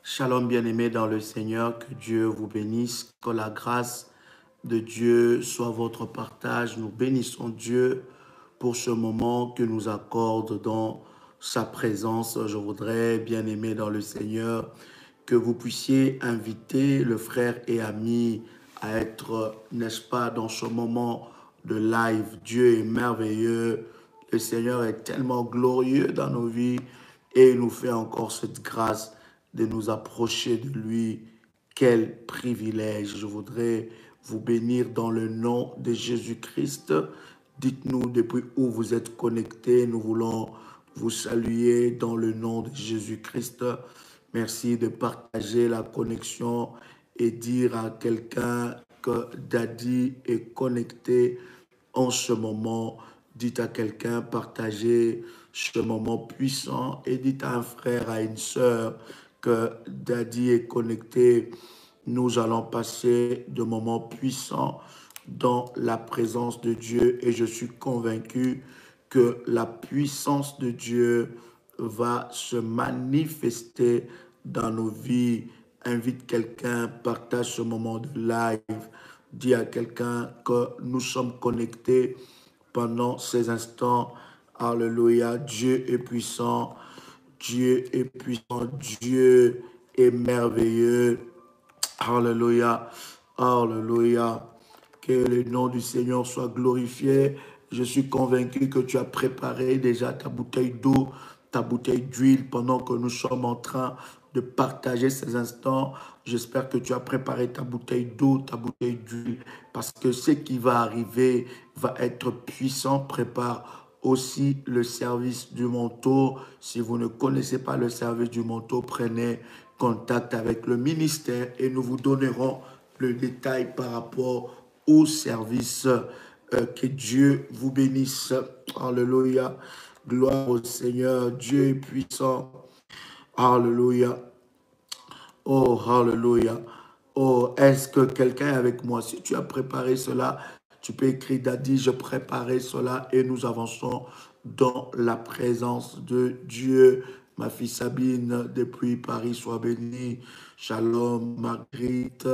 Shalom bien-aimés dans le Seigneur, que Dieu vous bénisse, que la grâce de Dieu soit votre partage. Nous bénissons Dieu pour ce moment que nous accorde dans sa présence. Je voudrais, bien-aimés dans le Seigneur, que vous puissiez inviter le frère et ami à être, n'est-ce pas, dans ce moment de live. Dieu est merveilleux. Le Seigneur est tellement glorieux dans nos vies et il nous fait encore cette grâce de nous approcher de lui. Quel privilège! Je voudrais vous bénir dans le nom de Jésus-Christ. Dites-nous depuis où vous êtes connectés. Nous voulons vous saluer dans le nom de Jésus-Christ. Merci de partager la connexion et dire à quelqu'un que Daddy est connecté en ce moment. Dites à quelqu'un, partagez ce moment puissant et dites à un frère, à une sœur que Daddy est connecté. Nous allons passer de moments puissants dans la présence de Dieu et je suis convaincu que la puissance de Dieu va se manifester dans nos vies. Invite quelqu'un, partage ce moment de live, dis à quelqu'un que nous sommes connectés pendant ces instants. Alléluia, Dieu est puissant, Dieu est puissant, Dieu est merveilleux. Alléluia, alléluia. Que le nom du Seigneur soit glorifié. Je suis convaincu que tu as préparé déjà ta bouteille d'eau, ta bouteille d'huile pendant que nous sommes en train de partager ces instants. J'espère que tu as préparé ta bouteille d'eau, ta bouteille d'huile, parce que ce qui va arriver va être puissant. Prépare aussi le service du manteau. Si vous ne connaissez pas le service du manteau, prenez contact avec le ministère et nous vous donnerons le détail par rapport au service. Que Dieu vous bénisse. Alléluia. Gloire au Seigneur. Dieu est puissant. Alléluia. Oh, alléluia. Oh, est-ce que quelqu'un est avec moi? Si tu as préparé cela, tu peux écrire Daddy, je préparais cela et nous avançons dans la présence de Dieu. Ma fille Sabine, depuis Paris, soit bénie. Shalom, Marguerite,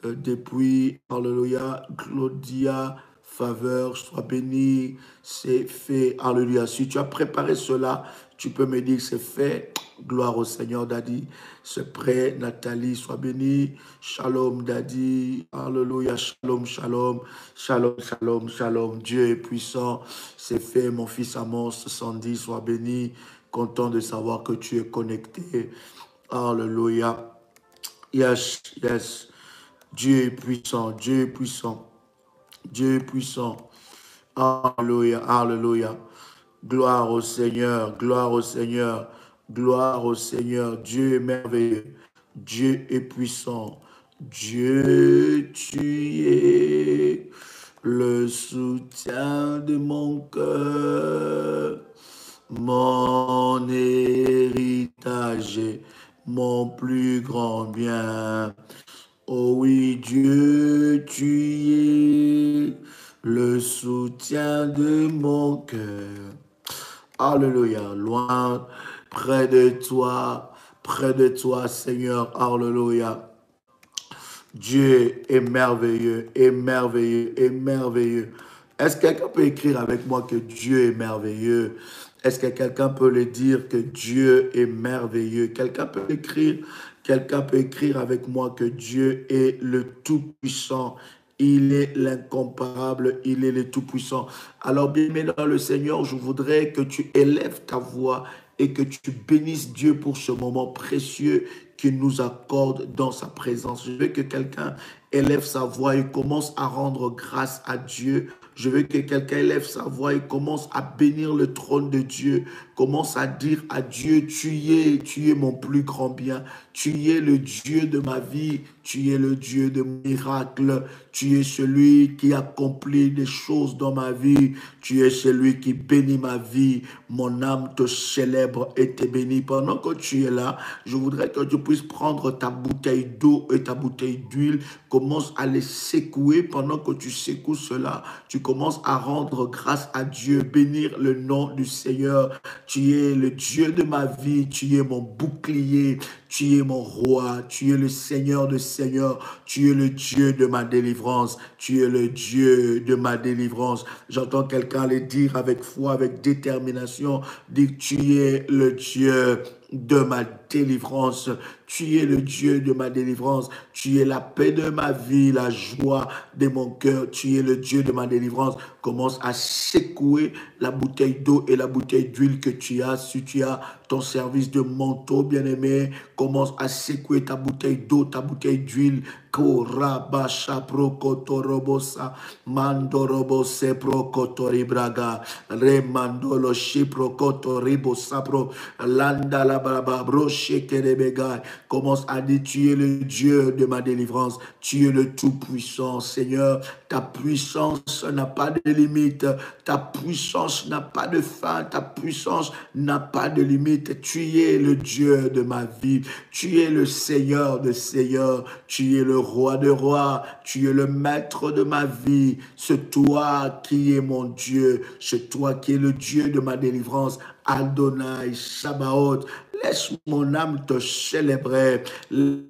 depuis, alléluia, Claudia, faveur, sois bénie. C'est fait, alléluia. Si tu as préparé cela, tu peux me dire c'est fait. Gloire au Seigneur, Daddy. C'est prêt, Nathalie, sois bénie. Shalom, Daddy. Alléluia. Shalom, shalom. Shalom, shalom, shalom. Dieu est puissant. C'est fait, mon fils Amos, Sandy, sois béni. Content de savoir que tu es connecté. Alléluia. Yes, yes. Dieu est puissant. Dieu est puissant. Dieu est puissant. Alléluia. Alléluia. Gloire au Seigneur. Gloire au Seigneur. Gloire au Seigneur. Dieu est merveilleux. Dieu est puissant. Dieu, tu es le soutien de mon cœur, mon héritage, mon plus grand bien. Oh oui, Dieu, tu es le soutien de mon cœur. Alléluia, loin, près de toi, Seigneur, alléluia. Dieu est merveilleux, est merveilleux, est merveilleux. Est-ce que quelqu'un peut écrire avec moi que Dieu est merveilleux? Est-ce que quelqu'un peut le dire que Dieu est merveilleux? Quelqu'un peut écrire avec moi que Dieu est le Tout-Puissant. Il est l'incomparable, il est le Tout-Puissant. Alors, bien-aimé dans le Seigneur, je voudrais que tu élèves ta voix et que tu bénisses Dieu pour ce moment précieux qu'il nous accorde dans sa présence. Je veux que quelqu'un élève sa voix et commence à rendre grâce à Dieu. Je veux que quelqu'un élève sa voix et commence à bénir le trône de Dieu. Commence à dire à Dieu, tu es mon plus grand bien. Tu es le Dieu de ma vie. Tu es le Dieu de miracles. Tu es celui qui accomplit des choses dans ma vie. Tu es celui qui bénit ma vie. Mon âme te célèbre et te bénit. Pendant que tu es là, je voudrais que tu puisses prendre ta bouteille d'eau et ta bouteille d'huile. Commence à les secouer. Pendant que tu secoues cela, tu commences à rendre grâce à Dieu, bénir le nom du Seigneur. Tu es le Dieu de ma vie, tu es mon bouclier, tu es mon roi, tu es le Seigneur de Seigneurs, tu es le Dieu de ma délivrance, tu es le Dieu de ma délivrance. J'entends quelqu'un le dire avec foi, avec détermination, dire tu es le Dieu de ma délivrance. Tu es le Dieu de ma délivrance. Tu es la paix de ma vie, la joie de mon cœur. Tu es le Dieu de ma délivrance. Commence à secouer la bouteille d'eau et la bouteille d'huile que tu as. Si tu as ton service de manteau, bien-aimé, commence à secouer ta bouteille d'eau, ta bouteille d'huile. Korabasha prokotorobosa mandorobose prokotoribraga remandolo shiprokotoribosa pro landa la braba broche kerebega. Commence à dire tu es le Dieu de ma délivrance, tu es le tout-puissant Seigneur. Ta puissance n'a pas de limite, ta puissance n'a pas de fin, ta puissance n'a pas de limite. Tu es le Dieu de ma vie, tu es le Seigneur de seigneurs, tu es le roi de rois, tu es le maître de ma vie. C'est toi qui es mon Dieu, c'est toi qui es le Dieu de ma délivrance. Adonai, Sabaoth, laisse mon âme te célébrer,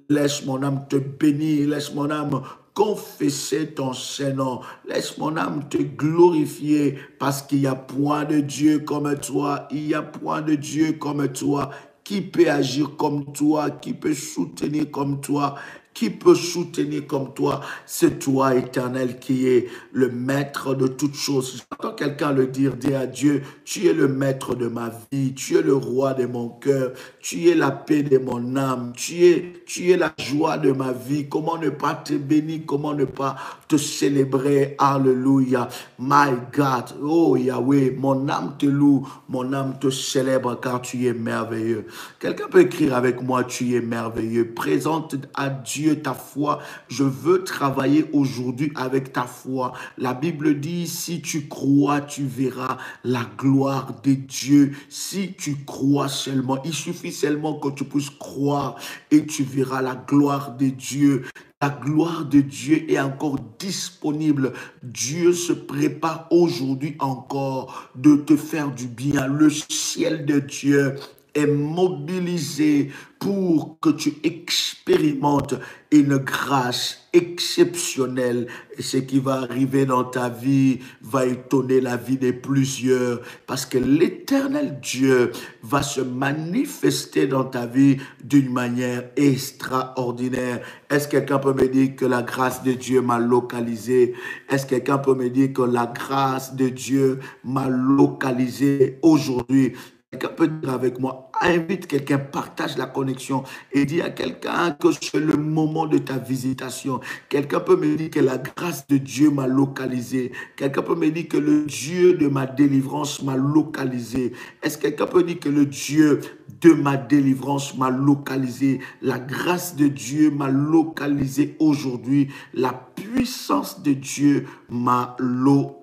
laisse mon âme te bénir, laisse mon âme confesser ton Saint-Nom. Laisse mon âme te glorifier parce qu'il n'y a point de Dieu comme toi. Il n'y a point de Dieu comme toi. Qui peut agir comme toi? Qui peut soutenir comme toi? Qui peut soutenir comme toi? C'est toi, Éternel, qui est le maître de toutes choses. J'entends quelqu'un le dire, dis à Dieu, tu es le maître de ma vie, tu es le roi de mon cœur, tu es la paix de mon âme, tu es la joie de ma vie. Comment ne pas te bénir, comment ne pas te célébrer? Alléluia. My God, oh Yahweh, mon âme te loue, mon âme te célèbre car tu es merveilleux. Quelqu'un peut écrire avec moi, tu es merveilleux. Présente à Dieu ta foi. Je veux travailler aujourd'hui avec ta foi. La Bible dit, si tu crois, tu verras la gloire de Dieu. Si tu crois seulement, il suffit seulement que tu puisses croire et tu verras la gloire de Dieu. La gloire de Dieu est encore disponible. Dieu se prépare aujourd'hui encore de te faire du bien. Le ciel de Dieu est mobilisé pour que tu expérimentes une grâce exceptionnelle. Et ce qui va arriver dans ta vie va étonner la vie de plusieurs parce que l'Éternel Dieu va se manifester dans ta vie d'une manière extraordinaire. Est-ce que quelqu'un peut me dire que la grâce de Dieu m'a localisé? Est-ce que quelqu'un peut me dire que la grâce de Dieu m'a localisé aujourd'hui? Quelqu'un peut dire avec moi, invite quelqu'un, partage la connexion et dis à quelqu'un que c'est le moment de ta visitation. Quelqu'un peut me dire que la grâce de Dieu m'a localisé. Quelqu'un peut me dire que le Dieu de ma délivrance m'a localisé. Est-ce que quelqu'un peut dire que le Dieu de ma délivrance m'a localisé? La grâce de Dieu m'a localisé aujourd'hui. La puissance de Dieu m'a localisé.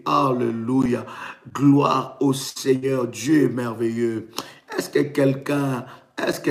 Alléluia. Gloire au Seigneur. Dieu est merveilleux. Est-ce que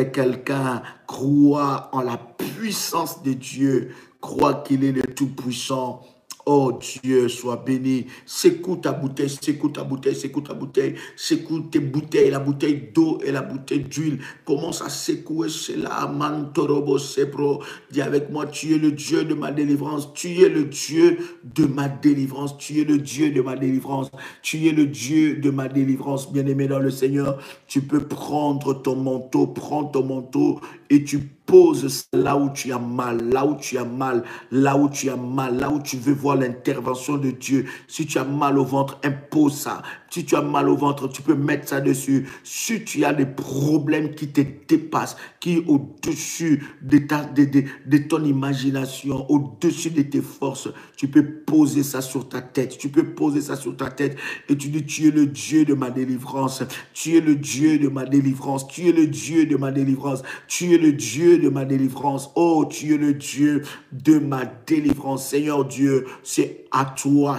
quelqu'un croit en la puissance de Dieu, croit qu'il est le Tout-Puissant? Oh Dieu, sois béni. Secoue ta bouteille, secoue ta bouteille, secoue ta bouteille, secoue tes bouteilles, la bouteille d'eau et la bouteille d'huile. Commence à secouer cela. Mantorobo sepro. Dis avec moi, tu es le Dieu de ma délivrance. Tu es le Dieu de ma délivrance. Tu es le Dieu de ma délivrance. Tu es le Dieu de ma délivrance. Bien-aimé dans le Seigneur, tu peux prends ton manteau et tu poses là où tu as mal, là où tu as mal, là où tu as mal, là où tu veux voir l'intervention de Dieu. Si tu as mal au ventre, impose ça. Si tu as mal au ventre, tu peux mettre ça dessus. Si tu as des problèmes qui te dépassent, qui est au-dessus de ton imagination, au-dessus de tes forces, tu peux poser ça sur ta tête. Tu peux poser ça sur ta tête et tu dis, tu es le Dieu de ma délivrance. Tu es le Dieu de ma délivrance. Tu es le Dieu de ma délivrance. Tu es le Dieu de ma délivrance. Oh, tu es le Dieu de ma délivrance. Seigneur Dieu, c'est à toi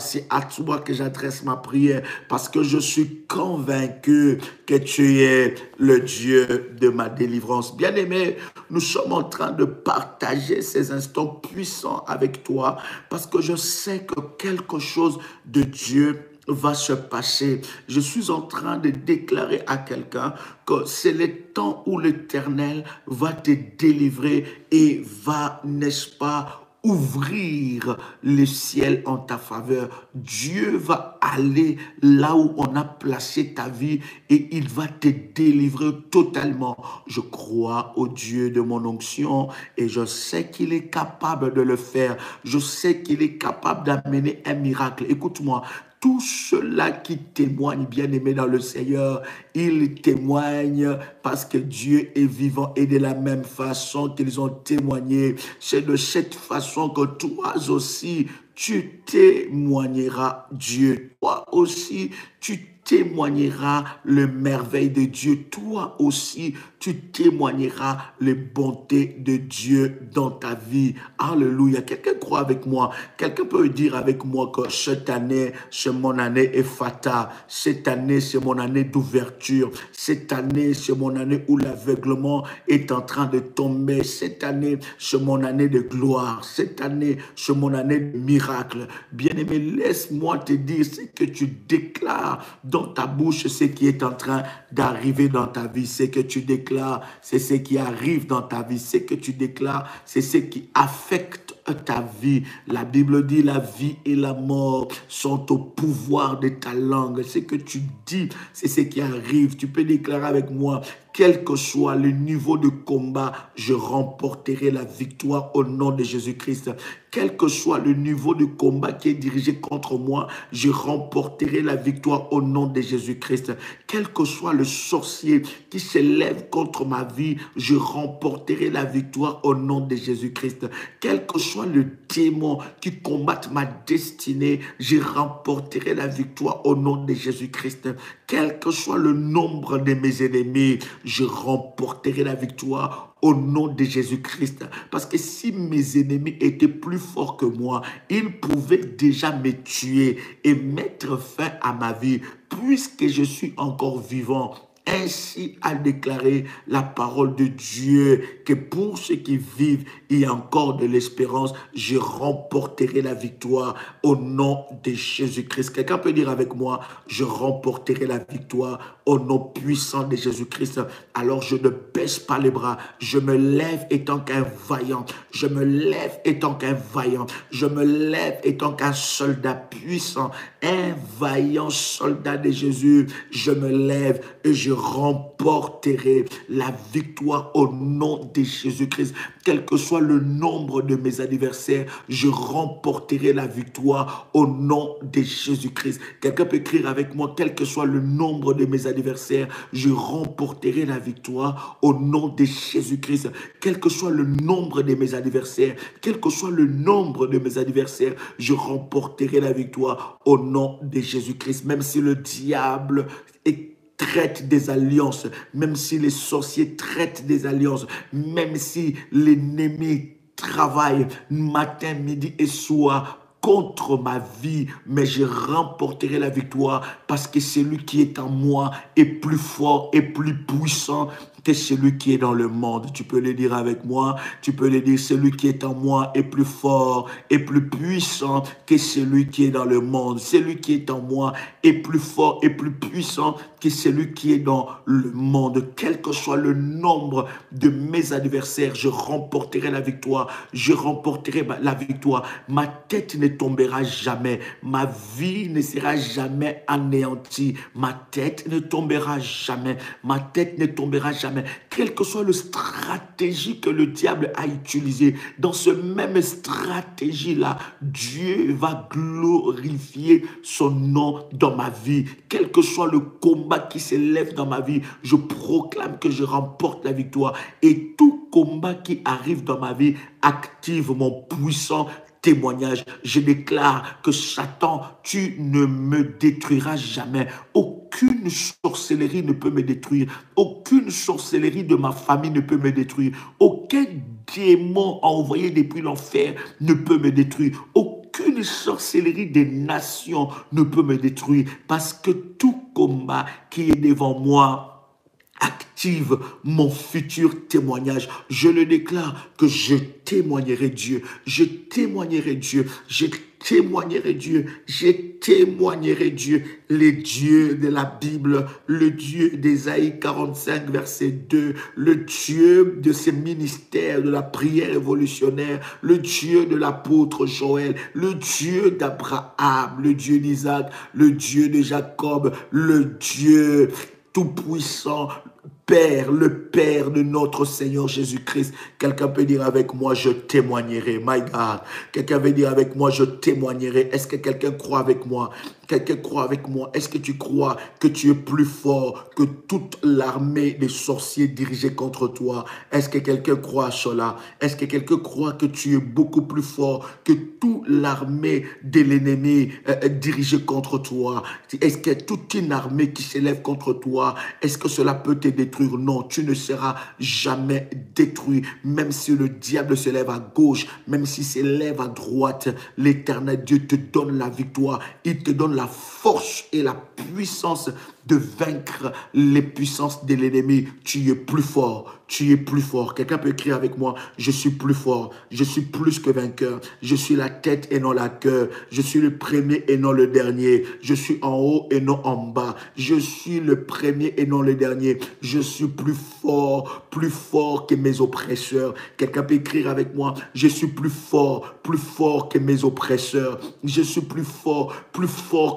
que j'adresse ma prière parce que je suis convaincu que tu es le Dieu de ma délivrance. Bien-aimé, nous sommes en train de partager ces instants puissants avec toi parce que je sais que quelque chose de Dieu va se passer. Je suis en train de déclarer à quelqu'un que c'est le temps où l'Éternel va te délivrer et va, n'est-ce pas, ouvrir le ciel en ta faveur. Dieu va aller là où on a placé ta vie et il va te délivrer totalement. Je crois au Dieu de mon onction et je sais qu'il est capable de le faire. Je sais qu'il est capable d'amener un miracle. Écoute-moi, tous ceux-là qui témoignent, bien-aimés dans le Seigneur, ils témoignent parce que Dieu est vivant et de la même façon qu'ils ont témoigné. C'est de cette façon que toi aussi, tu témoigneras Dieu. Toi aussi, tu témoigneras le merveille de Dieu. Toi aussi, tu témoigneras les bontés de Dieu dans ta vie. Alléluia. Quelqu'un croit avec moi. Quelqu'un peut dire avec moi que cette année, c'est mon année Ephata. Cette année, c'est mon année d'ouverture. Cette année, c'est mon année où l'aveuglement est en train de tomber. Cette année, c'est mon année de gloire. Cette année, c'est mon année de miracle. Bien-aimé, laisse-moi te dire ce que tu déclares dans ta bouche, ce qui est en train d'arriver dans ta vie. Ce que tu déclares, c'est ce qui arrive dans ta vie. Ce que tu déclares, c'est ce qui affecte ta vie. La Bible dit la vie et la mort sont au pouvoir de ta langue. Ce que tu dis, c'est ce qui arrive. Tu peux déclarer avec moi, quel que soit le niveau de combat, je remporterai la victoire au nom de Jésus-Christ. Quel que soit le niveau de combat qui est dirigé contre moi, je remporterai la victoire au nom de Jésus-Christ. Quel que soit le sorcier qui s'élève contre ma vie, je remporterai la victoire au nom de Jésus-Christ. Quel que soit le démon qui combatte ma destinée, je remporterai la victoire au nom de Jésus-Christ. Quel que soit le nombre de mes ennemis, je remporterai la victoire au nom de Jésus-Christ. Parce que si mes ennemis étaient plus forts que moi, ils pouvaient déjà me tuer et mettre fin à ma vie. Puisque je suis encore vivant, ainsi a déclaré la parole de Dieu, que pour ceux qui vivent, il y a encore de l'espérance. Je remporterai la victoire au nom de Jésus-Christ. Quelqu'un peut dire avec moi, je remporterai la victoire au nom puissant de Jésus-Christ. Alors je ne baisse pas les bras, je me lève étant qu'un vaillant, je me lève étant qu'un vaillant, je me lève étant qu'un soldat puissant, un vaillant soldat de Jésus. Je me lève et je remporterai la victoire au nom de Jésus-Christ. Quel que soit le nombre de mes adversaires, je remporterai la victoire au nom de Jésus-Christ. Quelqu'un peut écrire avec moi, quel que soit le nombre de mes adversaires, je remporterai la victoire au nom de Jésus-Christ. Quel que soit le nombre de mes adversaires, quel que soit le nombre de mes adversaires, je remporterai la victoire au nom de Jésus-Christ. Même si le diable traite des alliances, même si les sorciers traitent des alliances, même si l'ennemi travaille matin, midi et soir contre ma vie, mais je remporterai la victoire parce que celui qui est en moi est plus fort et plus puissant que celui qui est dans le monde. Tu peux le dire avec moi, tu peux le dire, celui qui est en moi est plus fort et plus puissant que celui qui est dans le monde. Celui qui est en moi est plus fort et plus puissant que celui qui est dans le monde. Quel que soit le nombre de mes adversaires, je remporterai la victoire. Je remporterai la victoire. Ma tête ne tombera jamais. Ma vie ne sera jamais anéantie. Ma tête ne tombera jamais. Ma tête ne tombera jamais. Quelle que soit la stratégie que le diable a utilisée, dans ce même stratégie-là, Dieu va glorifier son nom dans ma vie. Quel que soit le combat qui s'élève dans ma vie, je proclame que je remporte la victoire. Et tout combat qui arrive dans ma vie active mon puissant témoignage. Je déclare que Satan, tu ne me détruiras jamais. Aucune sorcellerie ne peut me détruire. Aucune sorcellerie de ma famille ne peut me détruire. Aucun démon envoyé depuis l'enfer ne peut me détruire. Aucune sorcellerie des nations ne peut me détruire. Parce que tout combat qui est devant moi active mon futur témoignage. Je le déclare que je témoignerai Dieu. Je témoignerai Dieu. Je témoignerai Dieu. Je témoignerai Dieu. Les dieux de la Bible, le Dieu d'Ésaïe 45, verset 2, le Dieu de ces ministères de la prière révolutionnaire, le Dieu de l'apôtre Joël, le Dieu d'Abraham, le Dieu d'Isaac, le Dieu de Jacob, le Dieu tout-puissant, Père, le Père de notre Seigneur Jésus-Christ. Quelqu'un peut dire avec moi, je témoignerai. My God. Quelqu'un veut dire avec moi, je témoignerai. Est-ce que quelqu'un croit avec moi? Quelqu'un croit avec moi? Est-ce que tu crois que tu es plus fort que toute l'armée des sorciers dirigés contre toi? Est-ce que quelqu'un croit à cela? Est-ce que quelqu'un croit que tu es beaucoup plus fort que toute l'armée de l'ennemi dirigée contre toi? Est-ce que toute une armée qui s'élève contre toi, est-ce que cela peut te détruire? Non, tu ne seras jamais détruit. Même si le diable se lève à gauche, même s'il se lève à droite, l'Éternel Dieu te donne la victoire. Il te donne la force et la puissance de vaincre les puissances de l'ennemi. Tu es plus fort. Tu es plus fort. Quelqu'un peut écrire avec moi, je suis plus fort. Je suis plus que vainqueur. Je suis la tête et non la queue. Je suis le premier et non le dernier. Je suis en haut et non en bas. Je suis le premier et non le dernier. Je suis plus fort que mes oppresseurs. Quelqu'un peut écrire avec moi, je suis plus fort que mes oppresseurs. Je suis plus fort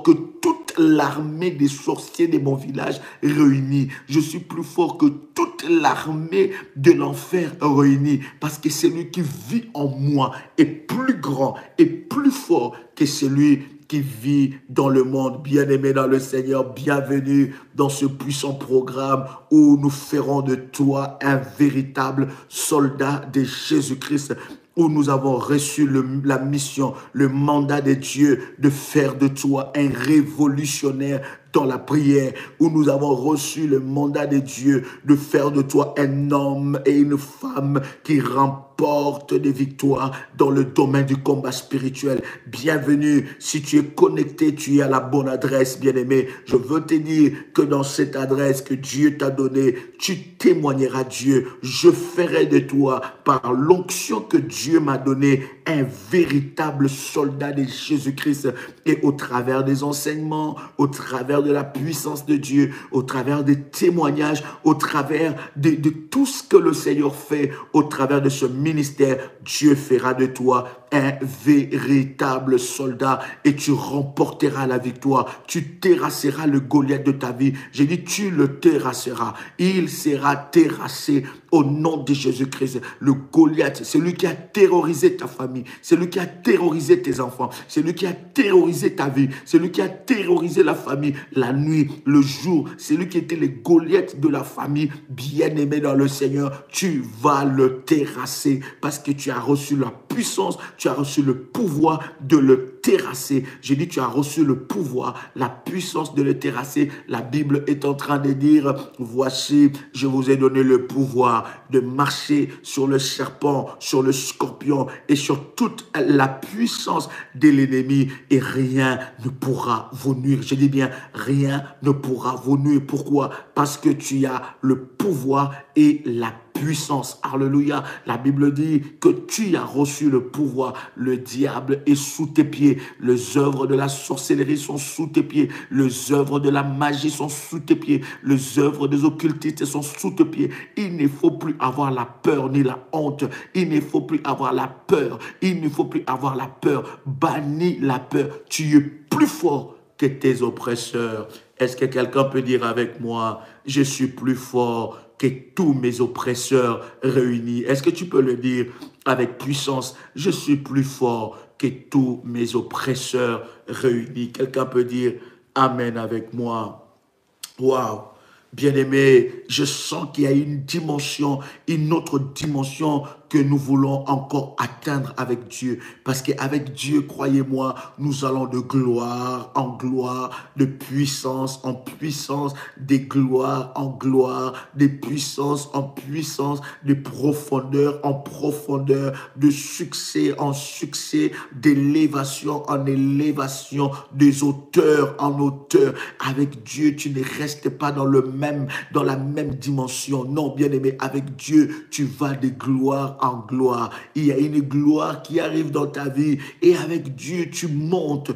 que toute l'armée des sorciers de mon village réunis. Je suis plus fort que toute l'armée de l'enfer réunie, parce que celui qui vit en moi est plus grand et plus fort que celui qui vit dans le monde. Bien-aimé dans le Seigneur, bienvenue dans ce puissant programme où nous ferons de toi un véritable soldat de Jésus-Christ, où nous avons reçu la mission, le mandat de Dieu de faire de toi un révolutionnaire dans la prière, où nous avons reçu le mandat de Dieu de faire de toi un homme et une femme qui remportent des victoires dans le domaine du combat spirituel. Bienvenue, si tu es connecté, tu es à la bonne adresse, bien-aimé. Je veux te dire que dans cette adresse que Dieu t'a donnée, tu témoigneras Dieu. Je ferai de toi, par l'onction que Dieu m'a donnée, un véritable soldat de Jésus-Christ. Et au travers des enseignements, au travers de la puissance de Dieu, au travers des témoignages, au travers de tout ce que le Seigneur fait, au travers de ce ministère, Dieu fera de toi un véritable soldat et tu remporteras la victoire. Tu terrasseras le Goliath de ta vie. J'ai dit, tu le terrasseras. Il sera terrassé au nom de Jésus-Christ. Le Goliath, celui qui a terrorisé ta famille, celui qui a terrorisé tes enfants, celui qui a terrorisé ta vie, celui qui a terrorisé la famille, la nuit, le jour, celui qui était le Goliath de la famille, bien-aimé dans le Seigneur, tu vas le terrasser parce que tu as reçu la puissance, tu as reçu le pouvoir de le terrasser. J'ai dit, tu as reçu le pouvoir, la puissance de le terrasser. La Bible est en train de dire, voici, je vous ai donné le pouvoir de marcher sur le serpent, sur le scorpion et sur toute la puissance de l'ennemi et rien ne pourra vous nuire. Je dis bien, rien ne pourra vous nuire. Pourquoi? Parce que tu as le pouvoir et la puissance. Alléluia. La Bible dit que tu as reçu le pouvoir. Le diable est sous tes pieds. Les œuvres de la sorcellerie sont sous tes pieds. Les œuvres de la magie sont sous tes pieds. Les œuvres des occultistes sont sous tes pieds. Il ne faut plus avoir la peur ni la honte. Il ne faut plus avoir la peur. Il ne faut plus avoir la peur. Bannis la peur. Tu es plus fort que tes oppresseurs. Est-ce que quelqu'un peut dire avec moi, je suis plus fort que tous mes oppresseurs réunis? Est-ce que tu peux le dire avec puissance? Je suis plus fort que tous mes oppresseurs réunis. Quelqu'un peut dire Amen avec moi. Waouh! Bien-aimé, je sens qu'il y a une dimension, une autre dimension que nous voulons encore atteindre avec Dieu. Parce qu'avec Dieu, croyez-moi, nous allons de gloire en gloire, de puissance en puissance, des gloires en gloire, des puissances en puissance, de profondeur en profondeur, de succès en succès, d'élévation en élévation, des hauteurs en hauteur. Avec Dieu, tu ne restes pas dans la même dimension. Non, bien-aimé, avec Dieu, tu vas de gloire en gloire. Il y a une gloire qui arrive dans ta vie et avec Dieu, tu montes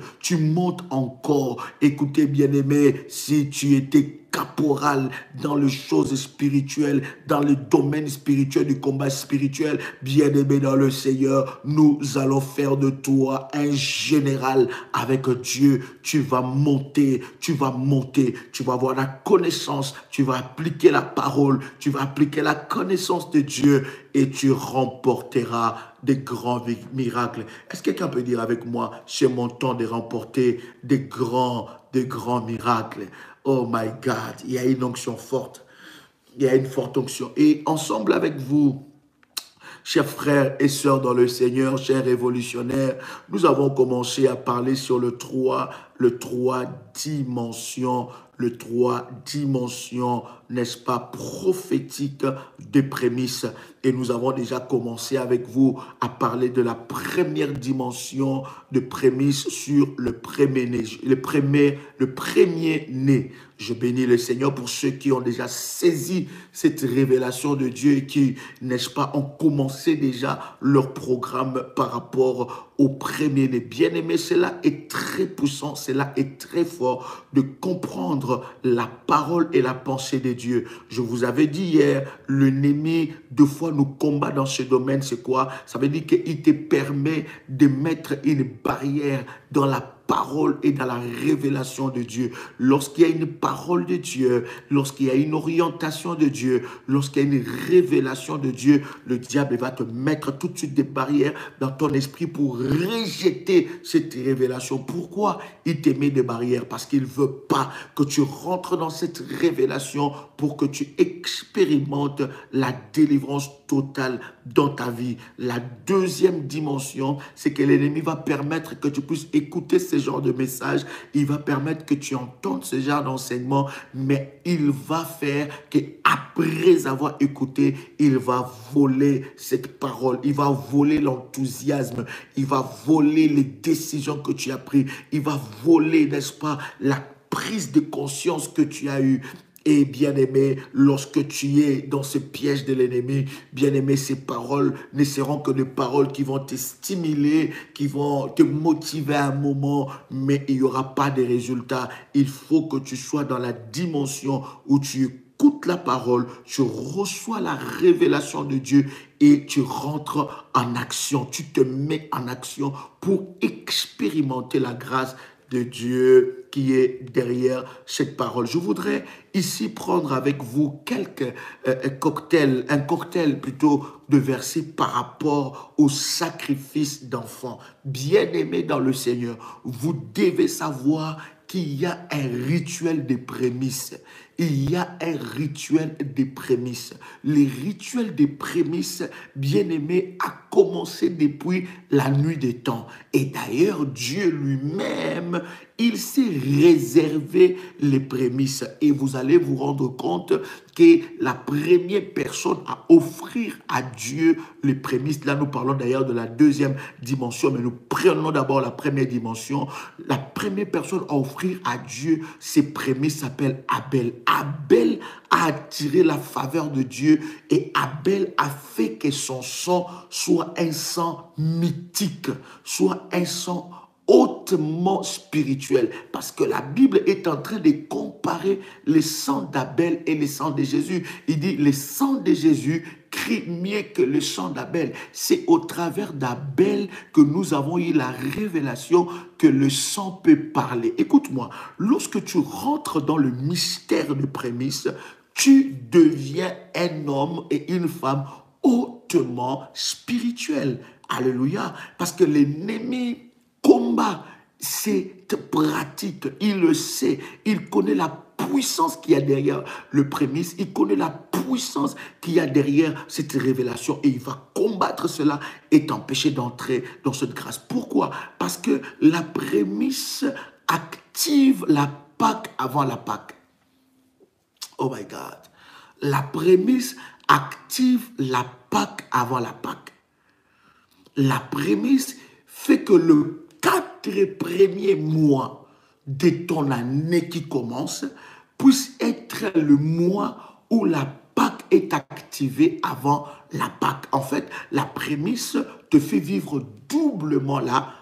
encore. Écoutez, bien-aimé, si tu étais caporal dans les choses spirituelles, dans le domaine spirituel, du combat spirituel, bien-aimé dans le Seigneur, nous allons faire de toi un général avec Dieu. Tu vas monter, tu vas avoir la connaissance, tu vas appliquer la parole, tu vas appliquer la connaissance de Dieu et tu remporteras des grands miracles. Est-ce que quelqu'un peut dire avec moi, c'est mon temps de remporter des grands miracles? Oh my God, il y a une onction forte. Il y a une forte onction. Et ensemble avec vous, chers frères et sœurs dans le Seigneur, chers révolutionnaires, nous avons commencé à parler sur le 3 dimensions, n'est-ce pas, prophétique des prémices. Et nous avons déjà commencé avec vous à parler de la première dimension de prémices sur le premier-né. Je bénis le Seigneur pour ceux qui ont déjà saisi cette révélation de Dieu et qui, n'est-ce pas, ont commencé déjà leur programme par rapport au premier-né. Bien-aimé, cela est très puissant, cela est très fort de comprendre la parole et la pensée de Dieu. Je vous avais dit hier, l'ennemi, deux fois, nous combat dans ce domaine. C'est quoi? Ça veut dire qu'il te permet de mettre une barrière dans la parole et dans la révélation de Dieu. Lorsqu'il y a une parole de Dieu, lorsqu'il y a une orientation de Dieu, lorsqu'il y a une révélation de Dieu, le diable va te mettre tout de suite des barrières dans ton esprit pour rejeter cette révélation. Pourquoi il te met des barrières? Parce qu'il ne veut pas que tu rentres dans cette révélation pour que tu expérimentes la délivrance totale dans ta vie. La deuxième dimension, c'est que l'ennemi va permettre que tu puisses écouter ce genre de message. Il va permettre que tu entendes ce genre d'enseignement, mais il va faire qu'après avoir écouté, il va voler cette parole. Il va voler l'enthousiasme. Il va voler les décisions que tu as prises. Il va voler, n'est-ce pas, la prise de conscience que tu as eue. Et bien-aimé, lorsque tu es dans ce piège de l'ennemi, bien-aimé, ces paroles ne seront que des paroles qui vont te stimuler, qui vont te motiver à un moment, mais il n'y aura pas de résultats. Il faut que tu sois dans la dimension où tu écoutes la parole, tu reçois la révélation de Dieu et tu rentres en action. Tu te mets en action pour expérimenter la grâce de Dieu qui est derrière cette parole. Je voudrais ici prendre avec vous quelques un cocktail plutôt de versets par rapport au sacrifice d'enfants. Bien-aimés dans le Seigneur, vous devez savoir qu'il y a un rituel des prémices. Il y a un rituel des prémices. Le rituel des prémices, bien-aimé, a commencé depuis la nuit des temps. Et d'ailleurs, Dieu lui-même, il s'est réservé les prémices. Et vous allez vous rendre compte que la première personne à offrir à Dieu les prémices, là nous parlons d'ailleurs de la deuxième dimension, mais nous prenons d'abord la première dimension. La première personne à offrir à Dieu ces prémices s'appelle Abel. Abel a attiré la faveur de Dieu et Abel a fait que son sang soit un sang mythique, soit un sang hautement spirituel, parce que la Bible est en train de comparer le sang d'Abel et le sang de Jésus. Il dit le sang de Jésus crie mieux que le sang d'Abel. C'est au travers d'Abel que nous avons eu la révélation que le sang peut parler. Écoute-moi, lorsque tu rentres dans le mystère de prémices, tu deviens un homme et une femme hautement spirituels. Alléluia. Parce que l'ennemi combat cette pratique, il le sait, il connaît la puissance qu'il y a derrière le prémisse, il connaît la puissance qu'il y a derrière cette révélation et il va combattre cela et t'empêcher d'entrer dans cette grâce. Pourquoi? Parce que la prémisse active la Pâque avant la Pâque. Oh my God. La prémisse active la Pâque avant la Pâque. La prémisse fait que le 4 premiers mois de ton année qui commence puisse être le mois où la Pâque est activée avant la Pâque. En fait, la prémisse te fait vivre doublement la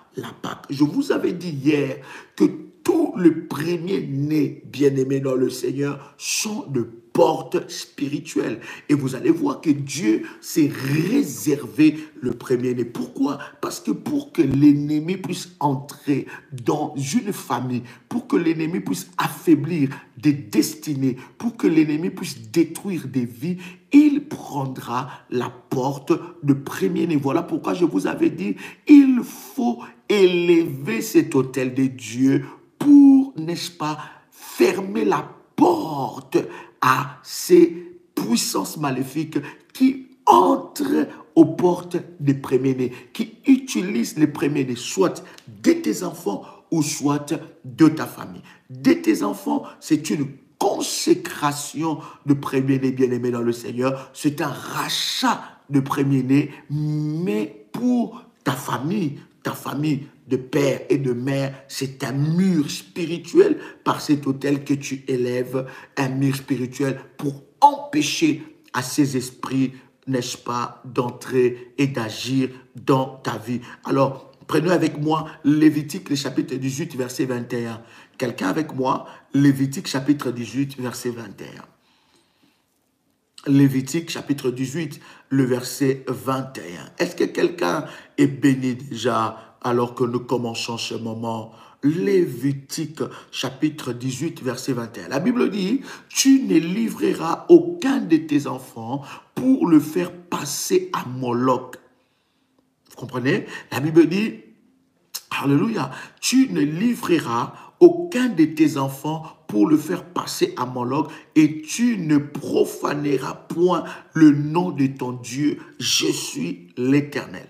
Pâque. Je vous avais dit hier que tous les premiers-nés bien-aimés dans le Seigneur sont de porte spirituelle. Et vous allez voir que Dieu s'est réservé le premier-né. Pourquoi? Parce que pour que l'ennemi puisse entrer dans une famille, pour que l'ennemi puisse affaiblir des destinées, pour que l'ennemi puisse détruire des vies, il prendra la porte de premier-né. Voilà pourquoi je vous avais dit, il faut élever cet autel de Dieu pour, n'est-ce pas, fermer la porte à ces puissances maléfiques qui entrent aux portes des premiers-nés, qui utilisent les premiers-nés, soit de tes enfants ou soit de ta famille. De tes enfants, c'est une consécration de premier-né bien-aimé dans le Seigneur, c'est un rachat de premier-né, mais pour ta famille de père et de mère, c'est un mur spirituel par cet autel que tu élèves, un mur spirituel pour empêcher à ces esprits, n'est-ce pas, d'entrer et d'agir dans ta vie. Alors, prenez avec moi Lévitique, le chapitre 18, verset 21. Quelqu'un avec moi, Lévitique, chapitre 18, verset 21. Lévitique, chapitre 18, le verset 21. Est-ce que quelqu'un est béni déjà alors que nous commençons ce moment? Lévitique, chapitre 18, verset 21. La Bible dit, « Tu ne livreras aucun de tes enfants pour le faire passer à Moloch. » Vous comprenez? La Bible dit, alléluia, « Tu ne livreras aucun de tes enfants pour le faire passer à Moloch et tu ne profaneras point le nom de ton Dieu. Je suis l'Éternel. »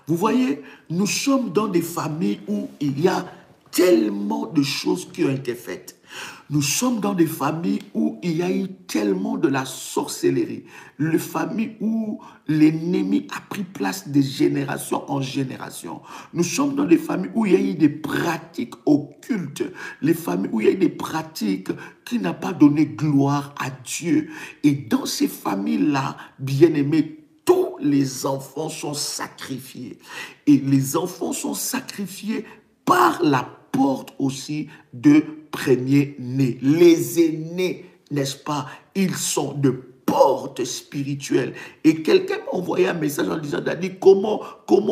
Vous voyez, nous sommes dans des familles où il y a tellement de choses qui ont été faites. Nous sommes dans des familles où il y a eu tellement de la sorcellerie. Les familles où l'ennemi a pris place de génération en génération. Nous sommes dans des familles où il y a eu des pratiques occultes. Les familles où il y a eu des pratiques qui n'ont pas donné gloire à Dieu. Et dans ces familles-là, bien-aimés, tous les enfants sont sacrifiés. Et les enfants sont sacrifiés par la porte aussi de premier-né. Les aînés, n'est-ce pas, ils sont de porte spirituelle. Et quelqu'un m'a envoyé un message en disant, Dadi, comment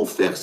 faire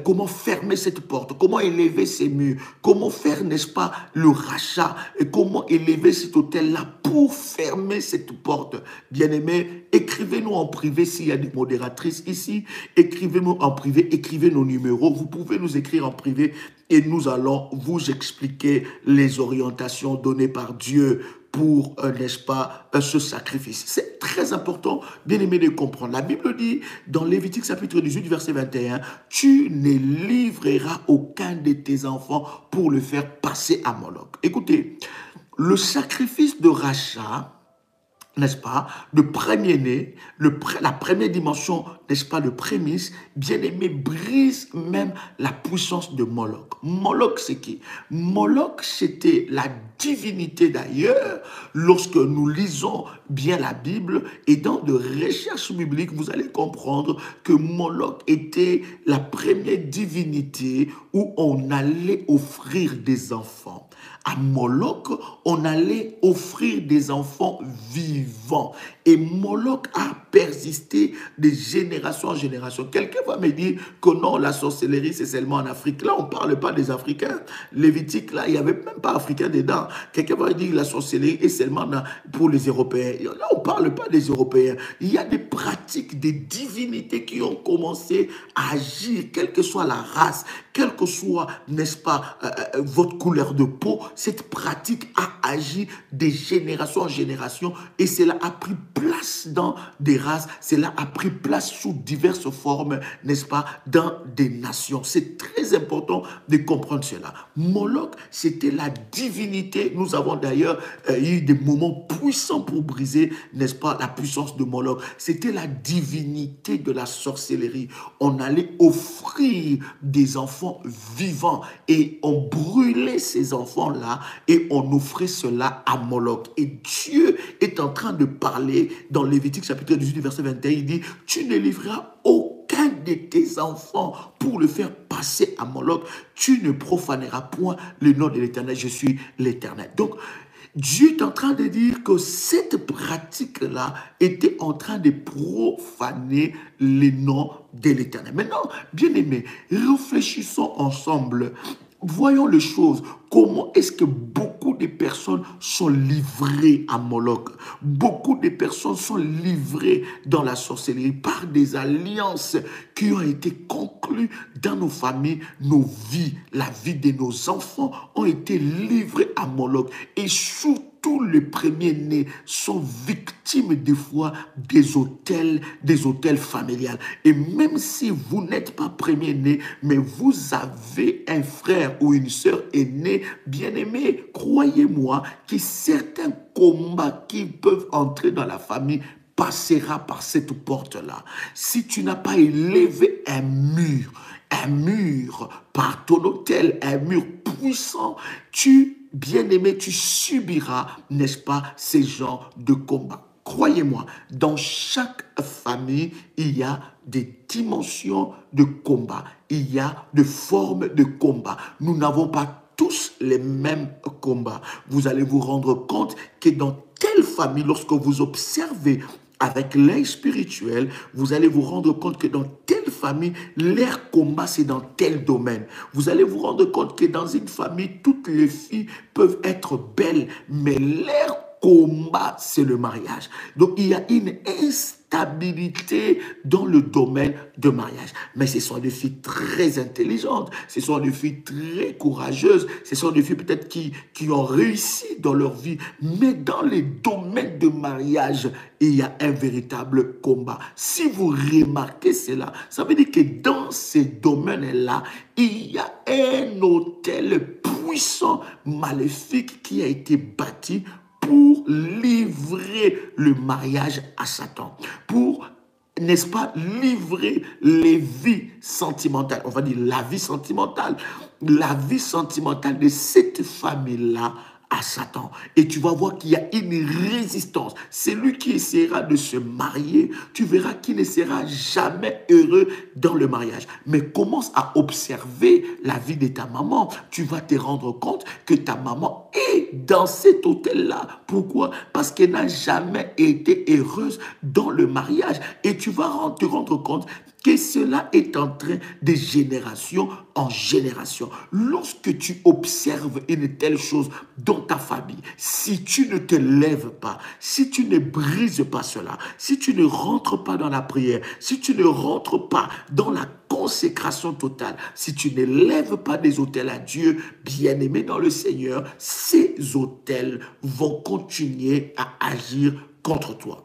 comment fermer cette porte, comment élever ces murs, comment faire, n'est-ce pas, le rachat, et comment élever cet hôtel-là pour fermer cette porte. Bien-aimés, écrivez-nous en privé s'il y a des modératrices ici, écrivez-nous en privé, écrivez nos numéros, vous pouvez nous écrire en privé et nous allons vous expliquer les orientations données par Dieu pour, n'est-ce pas, ce sacrifice. C'est très important, bien aimé, de comprendre. La Bible dit, dans Lévitique chapitre 18, verset 21, « Tu ne livreras aucun de tes enfants pour le faire passer à Moloch. » Écoutez, le sacrifice de rachat, n'est-ce pas, le premier-né, la première dimension, n'est-ce pas, le prémisse, bien-aimé, brise même la puissance de Moloch. Moloch, c'est qui? Moloch, c'était la divinité d'ailleurs. Lorsque nous lisons bien la Bible et dans de recherches bibliques, vous allez comprendre que Moloch était la première divinité où on allait offrir des enfants. À Moloch, on allait offrir des enfants vivants. Et Moloch a persisté de génération en génération. Quelqu'un va me dire que non, la sorcellerie, c'est seulement en Afrique. Là, on ne parle pas des Africains. Lévitique, là, il n'y avait même pas Africains dedans. Quelqu'un va dire que la sorcellerie est seulement pour les Européens. Là, on ne parle pas des Européens. Il y a des pratiques, des divinités qui ont commencé à agir, quelle que soit la race, quelle que soit, n'est-ce pas, votre couleur de peau. Cette pratique a agi de génération en génération et cela a pris place dans des races, cela a pris place sous diverses formes, n'est-ce pas, dans des nations. C'est très important de comprendre cela. Moloch, c'était la divinité. Nous avons d'ailleurs eu des moments puissants pour briser, n'est-ce pas, la puissance de Moloch. C'était la divinité de la sorcellerie. On allait offrir des enfants vivants et on brûlait ces enfants-là et on offrait cela à Moloch. Et Dieu est en train de parler dans Lévitique chapitre 18, verset 21. Il dit, tu ne livreras aucun de tes enfants pour le faire passer à Moloch. Tu ne profaneras point le nom de l'Éternel. Je suis l'Éternel. Donc, Dieu est en train de dire que cette pratique-là était en train de profaner le nom de l'Éternel. Maintenant, bien aimés, réfléchissons ensemble. Voyons les choses. Comment est-ce que beaucoup de personnes sont livrées à Moloch? Beaucoup de personnes sont livrées dans la sorcellerie par des alliances qui ont été conclues dans nos familles, nos vies, la vie de nos enfants ont été livrées à Moloch. Et surtout les premiers-nés sont victimes des fois des hôtels familiales. Et même si vous n'êtes pas premier-né, mais vous avez un frère ou une sœur aînée, bien-aimé, croyez-moi que certains combats qui peuvent entrer dans la famille passera par cette porte-là. Si tu n'as pas élevé un mur par ton hôtel, un mur puissant, bien-aimé, tu subiras, n'est-ce pas, ces genres de combats. Croyez-moi, dans chaque famille, il y a des dimensions de combat. Il y a des formes de combat. Nous n'avons pas tous les mêmes combats. Vous allez vous rendre compte que dans telle famille, lorsque vous observez avec l'œil spirituel, vous allez vous rendre compte que dans telle famille, leur combat, c'est dans tel domaine. Vous allez vous rendre compte que dans une famille, toutes les filles peuvent être belles, mais leur combat, c'est le mariage. Donc, il y a une instabilité dans le domaine de mariage. Mais ce sont des filles très intelligentes, ce sont des filles très courageuses, ce sont des filles peut-être qui ont réussi dans leur vie. Mais dans les domaines de mariage, il y a un véritable combat. Si vous remarquez cela, ça veut dire que dans ces domaines-là, il y a un hôtel puissant, maléfique qui a été bâti pour livrer le mariage à Satan, pour, n'est-ce pas, livrer les vies sentimentales, on va dire la vie sentimentale de cette famille-là à Satan. Et tu vas voir qu'il y a une résistance. Celui qui essaiera de se marier, tu verras qu'il ne sera jamais heureux dans le mariage. Mais commence à observer la vie de ta maman. Tu vas te rendre compte que ta maman est dans cet hôtel-là. Pourquoi? Parce qu'elle n'a jamais été heureuse dans le mariage. Et tu vas te rendre compte que cela est en train de génération en génération. Lorsque tu observes une telle chose dans ta famille, si tu ne te lèves pas, si tu ne brises pas cela, si tu ne rentres pas dans la prière, si tu ne rentres pas dans la consécration totale, si tu ne lèves pas des autels à Dieu, bien-aimé dans le Seigneur, ces autels vont continuer à agir contre toi.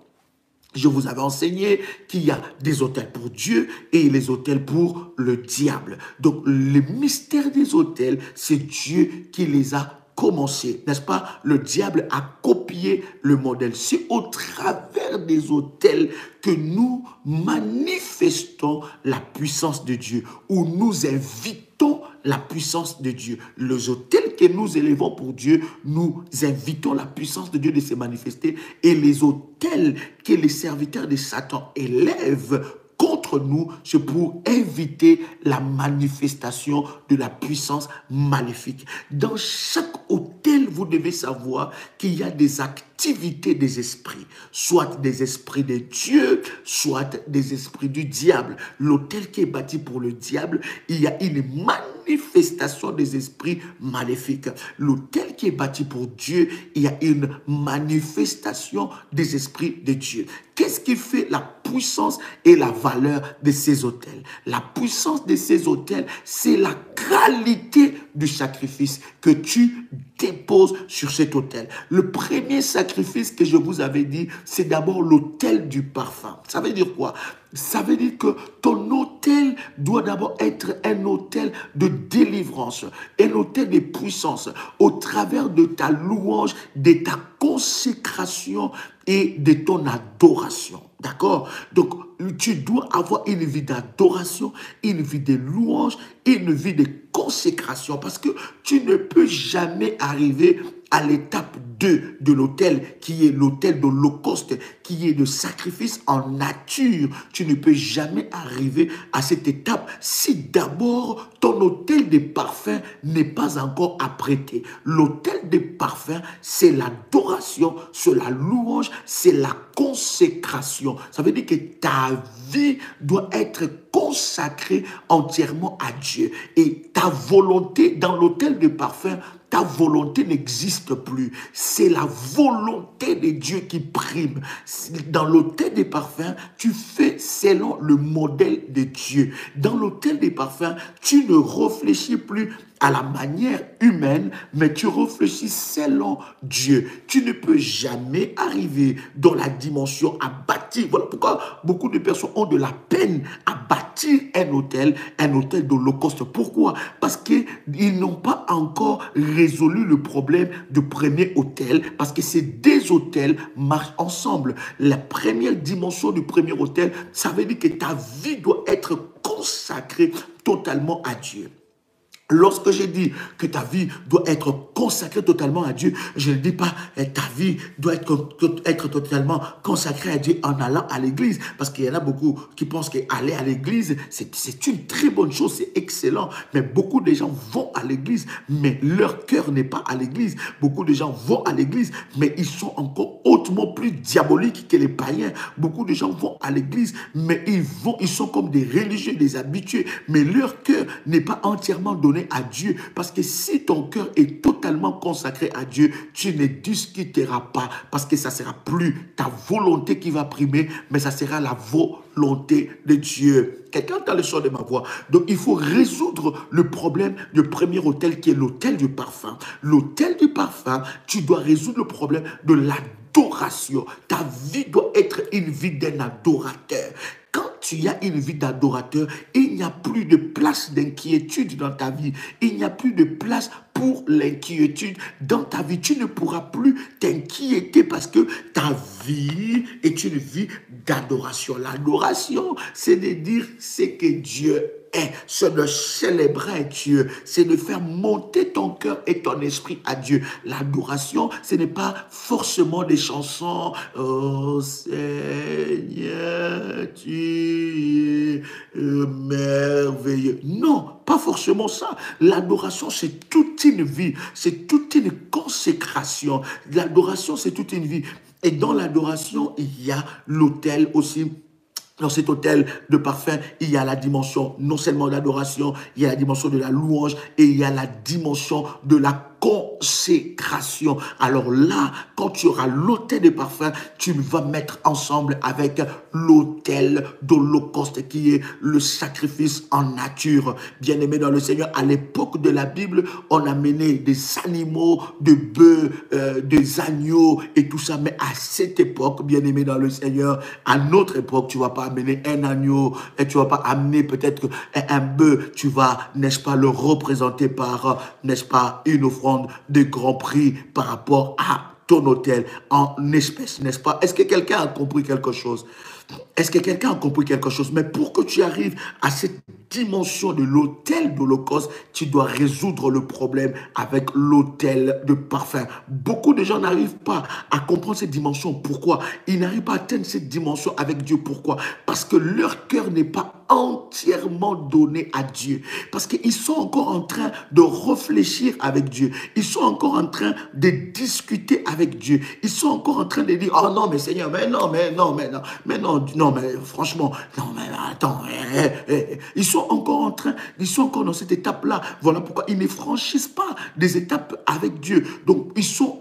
Je vous avais enseigné qu'il y a des autels pour Dieu et les autels pour le diable. Donc, le mystère des autels, c'est Dieu qui les a commencés, n'est-ce pas? Le diable a copié le modèle. C'est au travers des autels que nous manifestons la puissance de Dieu, où nous invitons la puissance de Dieu. Les autels que nous élevons pour Dieu, nous invitons la puissance de Dieu de se manifester, et les autels que les serviteurs de Satan élèvent contre nous, c'est pour éviter la manifestation de la puissance maléfique. Dans chaque autel, vous devez savoir qu'il y a des activités des esprits, soit des esprits de Dieu, soit des esprits du diable. L'autel qui est bâti pour le diable, il y a une manifestation des esprits maléfiques. L'autel qui est bâti pour Dieu, il y a une manifestation des esprits de Dieu. Qu'est-ce qui fait la puissance et la valeur de ces autels? La puissance de ces autels, c'est la qualité du sacrifice que tu déposes sur cet autel. Le premier sacrifice que je vous avais dit, c'est d'abord l'autel du parfum. Ça veut dire quoi? Ça veut dire que ton autel doit d'abord être un autel de délivrance, un autel de puissance, au travers de ta louange, de ta consécration et de ton adoration. D'accord? Donc, tu dois avoir une vie d'adoration, une vie de louange, une vie de consécration, parce que tu ne peux jamais arriver à l'étape 2 de l'autel, qui est l'autel de l'holocauste, qui est le sacrifice en nature. Tu ne peux jamais arriver à cette étape si d'abord ton autel de parfum n'est pas encore apprêté. L'autel de parfum, c'est l'adoration, c'est la louange, c'est la consécration. Ça veut dire que ta vie doit être consacrée entièrement à Dieu. Et ta volonté dans l'autel de parfum, ta volonté n'existe plus. C'est la volonté de Dieu qui prime. Dans l'autel des parfums, tu fais selon le modèle de Dieu. Dans l'autel des parfums, tu ne réfléchis plus à la manière humaine, mais tu réfléchis selon Dieu. Tu ne peux jamais arriver dans la dimension à bâtir. Voilà pourquoi beaucoup de personnes ont de la peine à bâtir un hôtel d'holocauste. Pourquoi? Parce qu'ils n'ont pas encore résolu le problème du premier hôtel, parce que ces deux hôtels marchent ensemble. La première dimension du premier hôtel, ça veut dire que ta vie doit être consacrée totalement à Dieu. Lorsque je dis que ta vie doit être consacrée totalement à Dieu, je ne dis pas ta vie doit être totalement consacrée à Dieu en allant à l'église. Parce qu'il y en a beaucoup qui pensent qu'aller à l'église, c'est une très bonne chose, c'est excellent. Mais beaucoup de gens vont à l'église, mais leur cœur n'est pas à l'église. Beaucoup de gens vont à l'église, mais ils sont encore hautement plus diaboliques que les païens. Beaucoup de gens vont à l'église, mais ils sont comme des religieux, des habitués. Mais leur cœur n'est pas entièrement donné à Dieu, parce que si ton cœur est totalement consacré à Dieu, tu ne discuteras pas, parce que ça ne sera plus ta volonté qui va primer, mais ça sera la volonté de Dieu. Quelqu'un entend le son de ma voix? Donc il faut résoudre le problème du premier autel, qui est l'autel du parfum. L'autel du parfum, tu dois résoudre le problème de l'adoration. Ta vie doit être une vie d'un adorateur. Quand tu as une vie d'adorateur, il n'y a plus de place d'inquiétude dans ta vie. Il n'y a plus de place pour l'inquiétude dans ta vie. Tu ne pourras plus t'inquiéter parce que ta vie est une vie d'adoration. L'adoration, c'est de dire ce que Dieu est, c'est de célébrer Dieu, c'est de faire monter ton cœur et ton esprit à Dieu. L'adoration, ce n'est pas forcément des chansons. Oh Seigneur, tu es merveilleux. Non, pas forcément ça. L'adoration, c'est toute une vie, c'est toute une consécration. L'adoration, c'est toute une vie. Et dans l'adoration, il y a l'autel aussi. Dans cet autel de parfum, il y a la dimension non seulement d'adoration, il y a la dimension de la louange et il y a la dimension de la consécration. Alors là, quand tu auras l'autel de parfum, tu vas mettre ensemble avec l'autel d'holocauste qui est le sacrifice en nature. Bien-aimé dans le Seigneur, à l'époque de la Bible, on a mené des animaux, des bœufs, des agneaux et tout ça. Mais à cette époque, bien-aimé dans le Seigneur, à notre époque, tu ne vas pas amener un agneau et tu ne vas pas amener peut-être un bœuf. Tu vas, n'est-ce pas, le représenter par, n'est-ce pas, une offrande de grand prix par rapport à ton autel en espèces, n'est-ce pas? Est-ce que quelqu'un a compris quelque chose? Est-ce que quelqu'un a compris quelque chose? Mais pour que tu arrives à cette dimension de l'autel d'Holocauste, tu dois résoudre le problème avec l'autel de parfum. Beaucoup de gens n'arrivent pas à comprendre cette dimension. Pourquoi? Ils n'arrivent pas à atteindre cette dimension avec Dieu. Pourquoi? Parce que leur cœur n'est pas entièrement donné à Dieu. Parce qu'ils sont encore en train de réfléchir avec Dieu. Ils sont encore en train de discuter avec Dieu. Ils sont encore en train de dire, oh non, mais Seigneur, mais non, mais non, mais non, mais non, non, mais franchement, non, mais attends. Ils sont encore dans cette étape-là. Voilà pourquoi ils ne franchissent pas des étapes avec Dieu. Donc,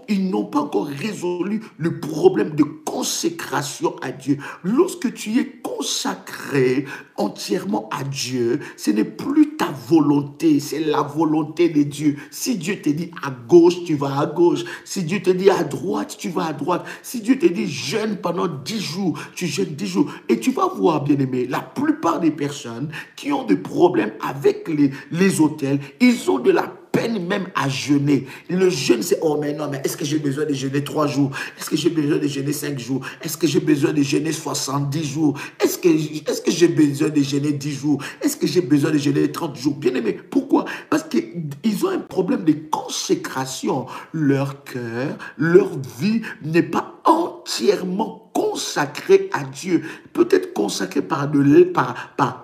ils n'ont pas encore résolu le problème de consécration à Dieu. Lorsque tu es consacré entièrement à Dieu, ce n'est plus ta volonté, c'est la volonté de Dieu. Si Dieu te dit à gauche, tu vas à gauche. Si Dieu te dit à droite, tu vas à droite. Si Dieu te dit jeûne pendant 10 jours, tu jeûnes 10 jours. Et tu vas voir, bien-aimé, la plupart des personnes qui ont des problèmes avec les autels, ils ont de la peine même à jeûner. Le jeûne, c'est, oh mais non, mais est-ce que j'ai besoin de jeûner 3 jours? Est-ce que j'ai besoin de jeûner 5 jours? Est-ce que j'ai besoin de jeûner 70 jours? Est-ce que j'ai besoin de jeûner 10 jours? Est-ce que j'ai besoin de jeûner 30 jours? Bien aimé, pourquoi? Parce qu'ils ont un problème de consécration. Leur cœur, leur vie n'est pas entièrement consacré à Dieu, peut-être consacré par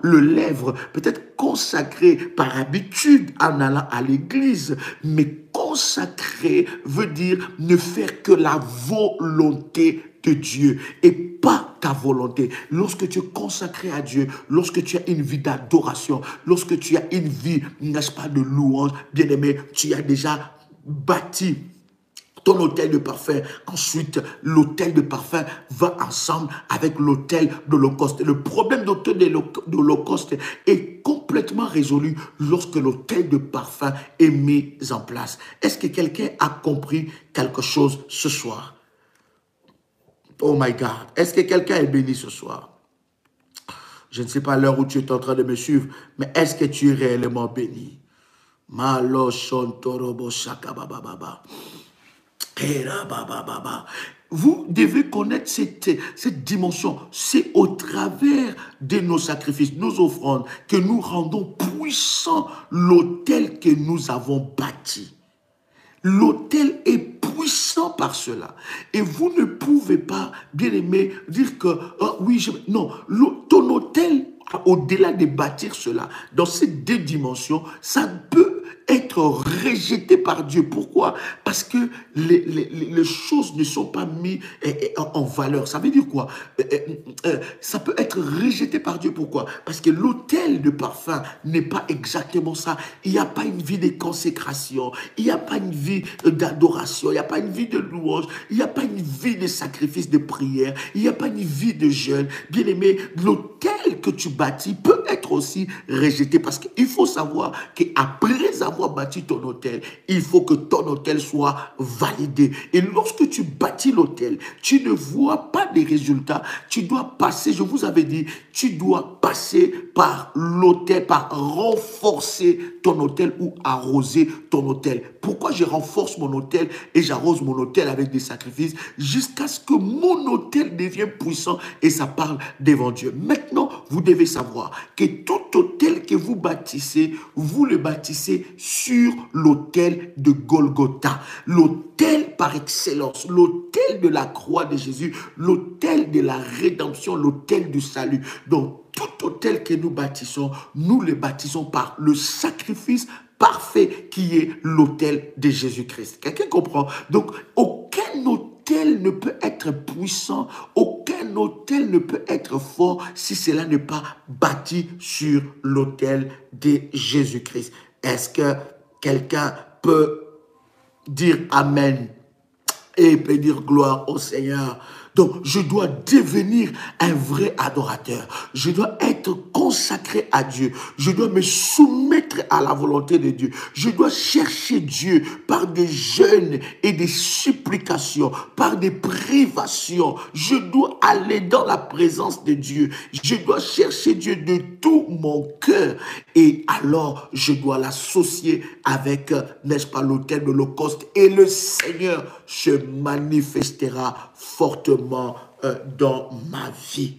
le lèvre, peut-être consacré par habitude en allant à l'église, mais consacré veut dire ne faire que la volonté de Dieu et pas ta volonté. Lorsque tu es consacré à Dieu, lorsque tu as une vie d'adoration, lorsque tu as une vie, n'est-ce pas, de louange, bien aimé, tu as déjà bâti ton autel de parfum. Ensuite, l'autel de parfum va ensemble avec l'autel d'Holocauste. Le problème d'autel d'Holocauste est complètement résolu lorsque l'autel de parfum est mis en place. Est-ce que quelqu'un a compris quelque chose ce soir? Oh my God. Est-ce que quelqu'un est béni ce soir? Je ne sais pas l'heure où tu es en train de me suivre, mais est-ce que tu es réellement béni? Malo shontorobo shakabababa. Vous devez connaître cette dimension. C'est au travers de nos sacrifices, nos offrandes, que nous rendons puissant l'autel que nous avons bâti. L'autel est puissant par cela. Et vous ne pouvez pas, bien aimé, dire que, oui, non, ton autel, au-delà de bâtir cela, dans ces 2 dimensions, ça peut être rejeté par Dieu. Pourquoi? Parce que les choses ne sont pas mises en valeur. Ça veut dire quoi? Ça peut être rejeté par Dieu. Pourquoi? Parce que l'autel de parfum n'est pas exactement ça. Il n'y a pas une vie de consécration. Il n'y a pas une vie d'adoration. Il n'y a pas une vie de louange. Il n'y a pas une vie de sacrifice, de prière. Il n'y a pas une vie de jeûne. Bien aimé, l'autel que tu bâtis peut être aussi rejeté. Parce qu'il faut savoir qu'après avoir bâti ton autel, il faut que ton autel soit validé. Et lorsque tu bâtis l'autel, tu ne vois pas des résultats. Tu dois passer, je vous avais dit, tu dois passer par l'autel, par renforcer ton autel ou arroser ton autel. Pourquoi je renforce mon autel et j'arrose mon autel avec des sacrifices jusqu'à ce que mon autel devienne puissant et ça parle devant Dieu. Maintenant, vous devez savoir que tout autel que vous bâtissez, vous le bâtissez sur l'autel de Golgotha. L'autel par excellence, l'autel de la croix de Jésus, l'autel de la rédemption, l'autel du salut. Donc, tout autel que nous bâtissons, nous le bâtissons par le sacrifice parfait qui est l'autel de Jésus-Christ. Quelqu'un comprend? Donc, aucun autel ne peut être puissant, aucun autel ne peut être fort si cela n'est pas bâti sur l'autel de Jésus-Christ. Est-ce que quelqu'un peut dire Amen et peut dire gloire au Seigneur? Donc, je dois devenir un vrai adorateur. Je dois être consacré à Dieu. Je dois me soumettre soumettre à la volonté de Dieu. Je dois chercher Dieu par des jeûnes et des supplications, par des privations. Je dois aller dans la présence de Dieu. Je dois chercher Dieu de tout mon cœur. Et alors, je dois l'associer avec, n'est-ce pas, l'autel de l'Holocauste. Et le Seigneur se manifestera fortement dans ma vie.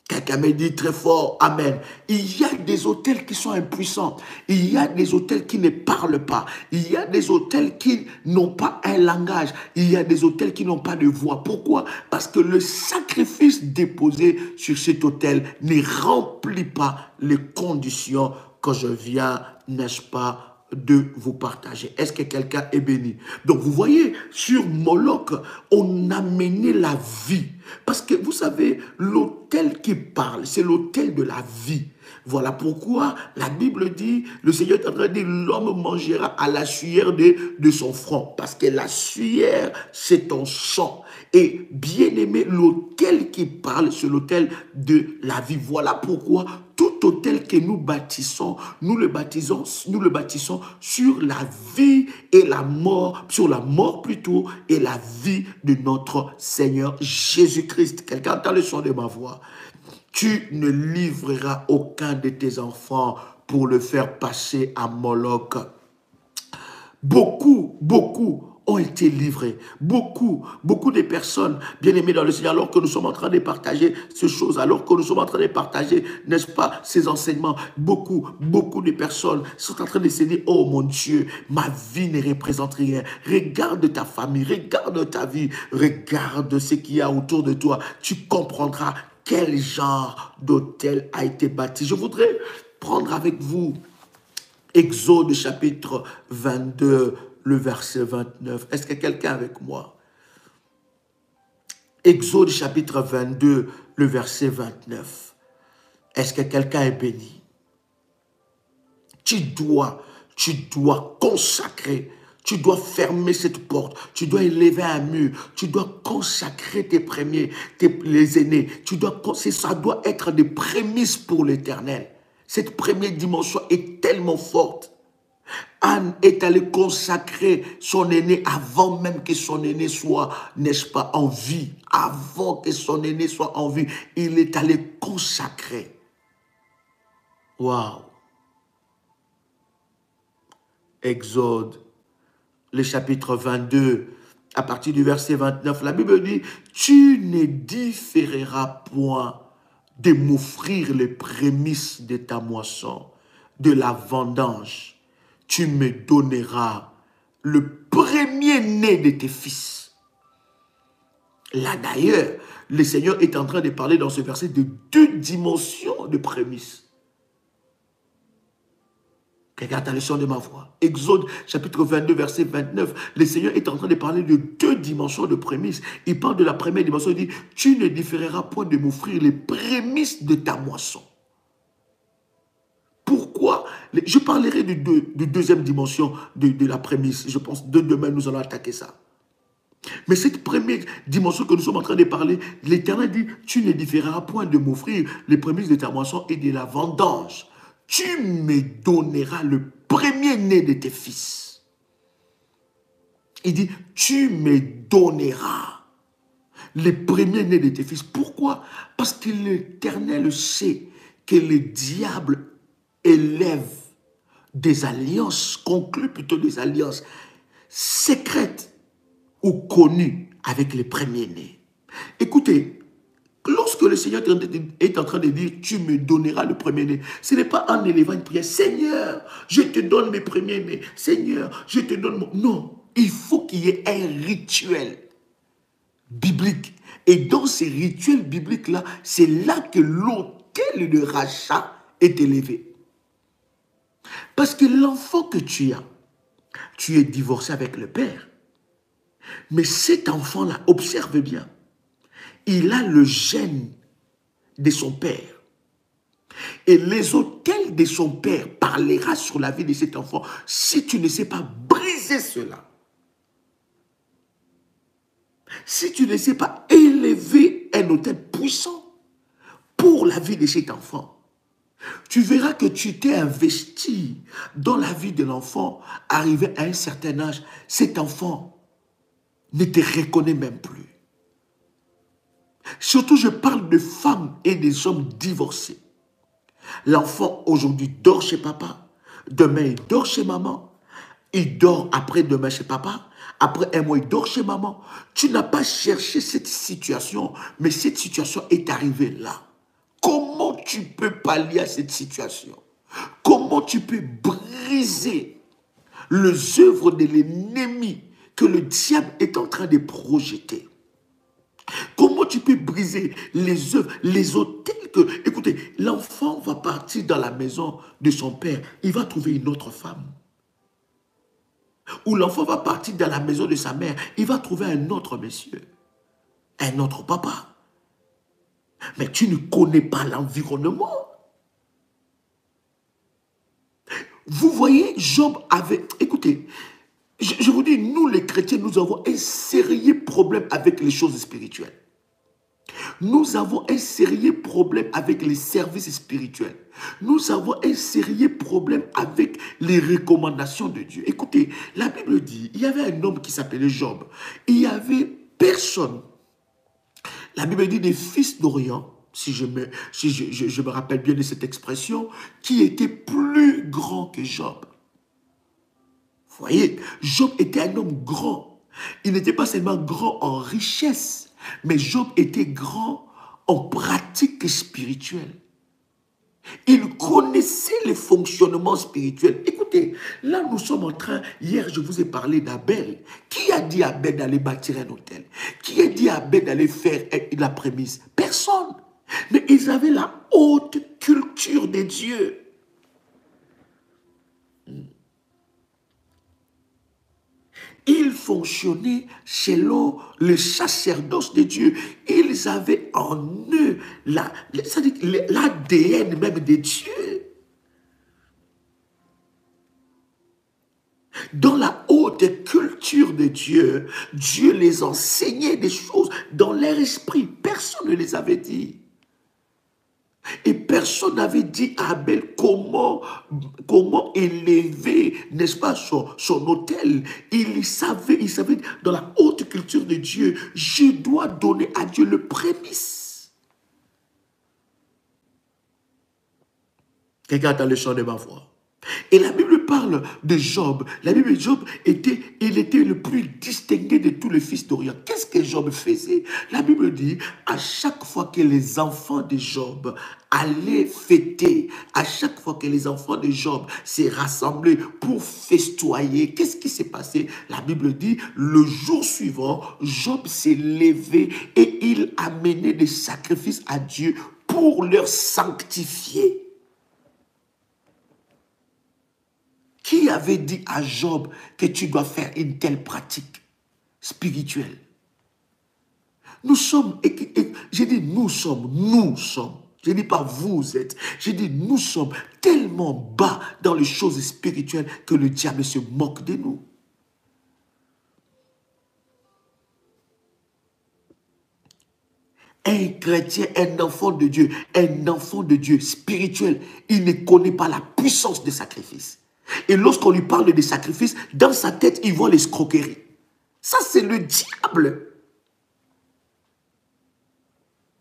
Quelqu'un me dit très fort, Amen. Il y a des autels qui sont impuissants. Il y a des autels qui ne parlent pas. Il y a des autels qui n'ont pas un langage. Il y a des autels qui n'ont pas de voix. Pourquoi? Parce que le sacrifice déposé sur cet autel ne remplit pas les conditions que je viens, n'est-ce pas, de vous partager. Est-ce que quelqu'un est béni? Donc vous voyez, sur Moloch, on a mené la vie. Parce que vous savez, l'autel qui parle, c'est l'autel de la vie. Voilà pourquoi la Bible dit, le Seigneur est en train de dire, l'homme mangera à la sueur de son front. Parce que la sueur, c'est ton sang. Et bien aimé, l'autel qui parle, c'est l'autel de la vie. Voilà pourquoi tout autel que nous bâtissons, nous le bâtissons sur la vie et la mort, sur la mort plutôt, et la vie de notre Seigneur Jésus-Christ. Quelqu'un entend le son de ma voix? Tu ne livreras aucun de tes enfants pour le faire passer à Moloch. Beaucoup ont été livrés. Beaucoup de personnes, bien aimées dans le Seigneur, alors que nous sommes en train de partager ces choses, alors que nous sommes en train de partager, n'est-ce pas, ces enseignements, beaucoup de personnes sont en train de se dire, oh mon Dieu, ma vie ne représente rien. Regarde ta famille, regarde ta vie, regarde ce qu'il y a autour de toi. Tu comprendras quel genre d'hôtel a été bâti. Je voudrais prendre avec vous Exode chapitre 22, le verset 29. Est-ce que quelqu'un est avec moi? Exode chapitre 22, le verset 29. Est-ce que quelqu'un est béni? Tu dois consacrer, tu dois fermer cette porte, tu dois élever un mur, tu dois consacrer tes premiers, les aînés. Ça doit être des prémices pour l'Éternel. Cette première dimension est tellement forte. Anne est allée consacrer son aîné avant même que son aîné soit, n'est-ce pas, en vie. Avant que son aîné soit en vie, il est allé consacrer. Waouh! Exode, le chapitre 22, à partir du verset 29, la Bible dit, « Tu ne différeras point de m'offrir les prémices de ta moisson, de la vendange. Tu me donneras le premier-né de tes fils. » Là d'ailleurs, le Seigneur est en train de parler dans ce verset de deux dimensions de prémices. Quelqu'un a le son de ma voix. Exode chapitre 22, verset 29. Le Seigneur est en train de parler de deux dimensions de prémices. Il parle de la première dimension. Il dit, tu ne différeras point de m'offrir les prémices de ta moisson. Pourquoi? Je parlerai de deuxième dimension de la prémisse. Je pense que demain, nous allons attaquer ça. Mais cette première dimension que nous sommes en train de parler, l'Éternel dit, tu ne différeras point de m'offrir les prémices de ta moisson et de la vendange. Tu me donneras le premier-né de tes fils. Il dit, tu me donneras le premier-né de tes fils. Pourquoi? Parce que l'Éternel sait que le diable élève des alliances, conclut plutôt des alliances secrètes ou connues avec les premiers-nés. Écoutez, lorsque le Seigneur est en train de dire, tu me donneras le premier-né, ce n'est pas en élevant une prière, Seigneur, je te donne mes premiers-nés, Seigneur, je te donne mon... Non, il faut qu'il y ait un rituel biblique. Et dans ces rituels bibliques-là, c'est là que l'autel de rachat est élevé. Parce que l'enfant que tu as, tu es divorcé avec le père. Mais cet enfant-là, observe bien, il a le gène de son père. Et les autels de son père parlera sur la vie de cet enfant si tu ne sais pas briser cela. Si tu ne sais pas élever un autel puissant pour la vie de cet enfant. Tu verras que tu t'es investi dans la vie de l'enfant. Arrivé à un certain âge, cet enfant ne te reconnaît même plus. Surtout, je parle de femmes et des hommes divorcés. L'enfant aujourd'hui dort chez papa. Demain, il dort chez maman. Il dort après-demain chez papa. Après un mois, il dort chez maman. Tu n'as pas cherché cette situation, mais cette situation est arrivée là. Comment tu peux pallier à cette situation? Comment tu peux briser les œuvres de l'ennemi que le diable est en train de projeter? Comment tu peux briser les œuvres, les hôtels que... Écoutez, l'enfant va partir dans la maison de son père, il va trouver une autre femme. Ou l'enfant va partir dans la maison de sa mère, il va trouver un autre monsieur, un autre papa. Mais tu ne connais pas l'environnement. Vous voyez, Job avait... Écoutez, je vous dis, nous les chrétiens, nous avons un sérieux problème avec les choses spirituelles. Nous avons un sérieux problème avec les services spirituels. Nous avons un sérieux problème avec les recommandations de Dieu. Écoutez, la Bible dit, il y avait un homme qui s'appelait Job. Il y avait personne. La Bible dit des fils d'Orient, si je me rappelle bien de cette expression, qui était plus grand que Job. Vous voyez, Job était un homme grand. Il n'était pas seulement grand en richesse, mais Job était grand en pratique spirituelle. Il connaissait les fonctionnements spirituels. Écoutez, là nous sommes en train, hier je vous ai parlé d'Abel. Qui a dit à Abel d'aller bâtir un hôtel? Qui a dit à Abel d'aller faire la prémisse? Personne. Mais ils avaient la haute culture des dieux. Ils fonctionnaient selon le sacerdoce de Dieu. Ils avaient en eux l'ADN même de Dieu. Dans la haute culture de Dieu, Dieu les enseignait des choses dans leur esprit. Personne ne les avait dit. Et personne n'avait dit à Abel comment élever, n'est-ce pas, son autel. Il savait dans la haute culture de Dieu, je dois donner à Dieu le prémice. Quelqu'un entend le chant de ma voix. Et la Bible parle de Job. La Bible de Job était le plus distingué de tous les fils d'Orient. Qu'est-ce que Job faisait? La Bible dit, à chaque fois que les enfants de Job allaient fêter, à chaque fois que les enfants de Job s'est rassemblés pour festoyer, qu'est-ce qui s'est passé? La Bible dit, le jour suivant, Job s'est levé et il amenait des sacrifices à Dieu pour leur sanctifier. Qui avait dit à Job que tu dois faire une telle pratique spirituelle? Nous sommes, j'ai dit nous sommes, je ne dis pas vous êtes, j'ai dit nous sommes tellement bas dans les choses spirituelles que le diable se moque de nous. Un chrétien, un enfant de Dieu spirituel, il ne connaît pas la puissance des sacrifices. Et lorsqu'on lui parle des sacrifices, dans sa tête, il voit l'escroquerie. Ça, c'est le diable.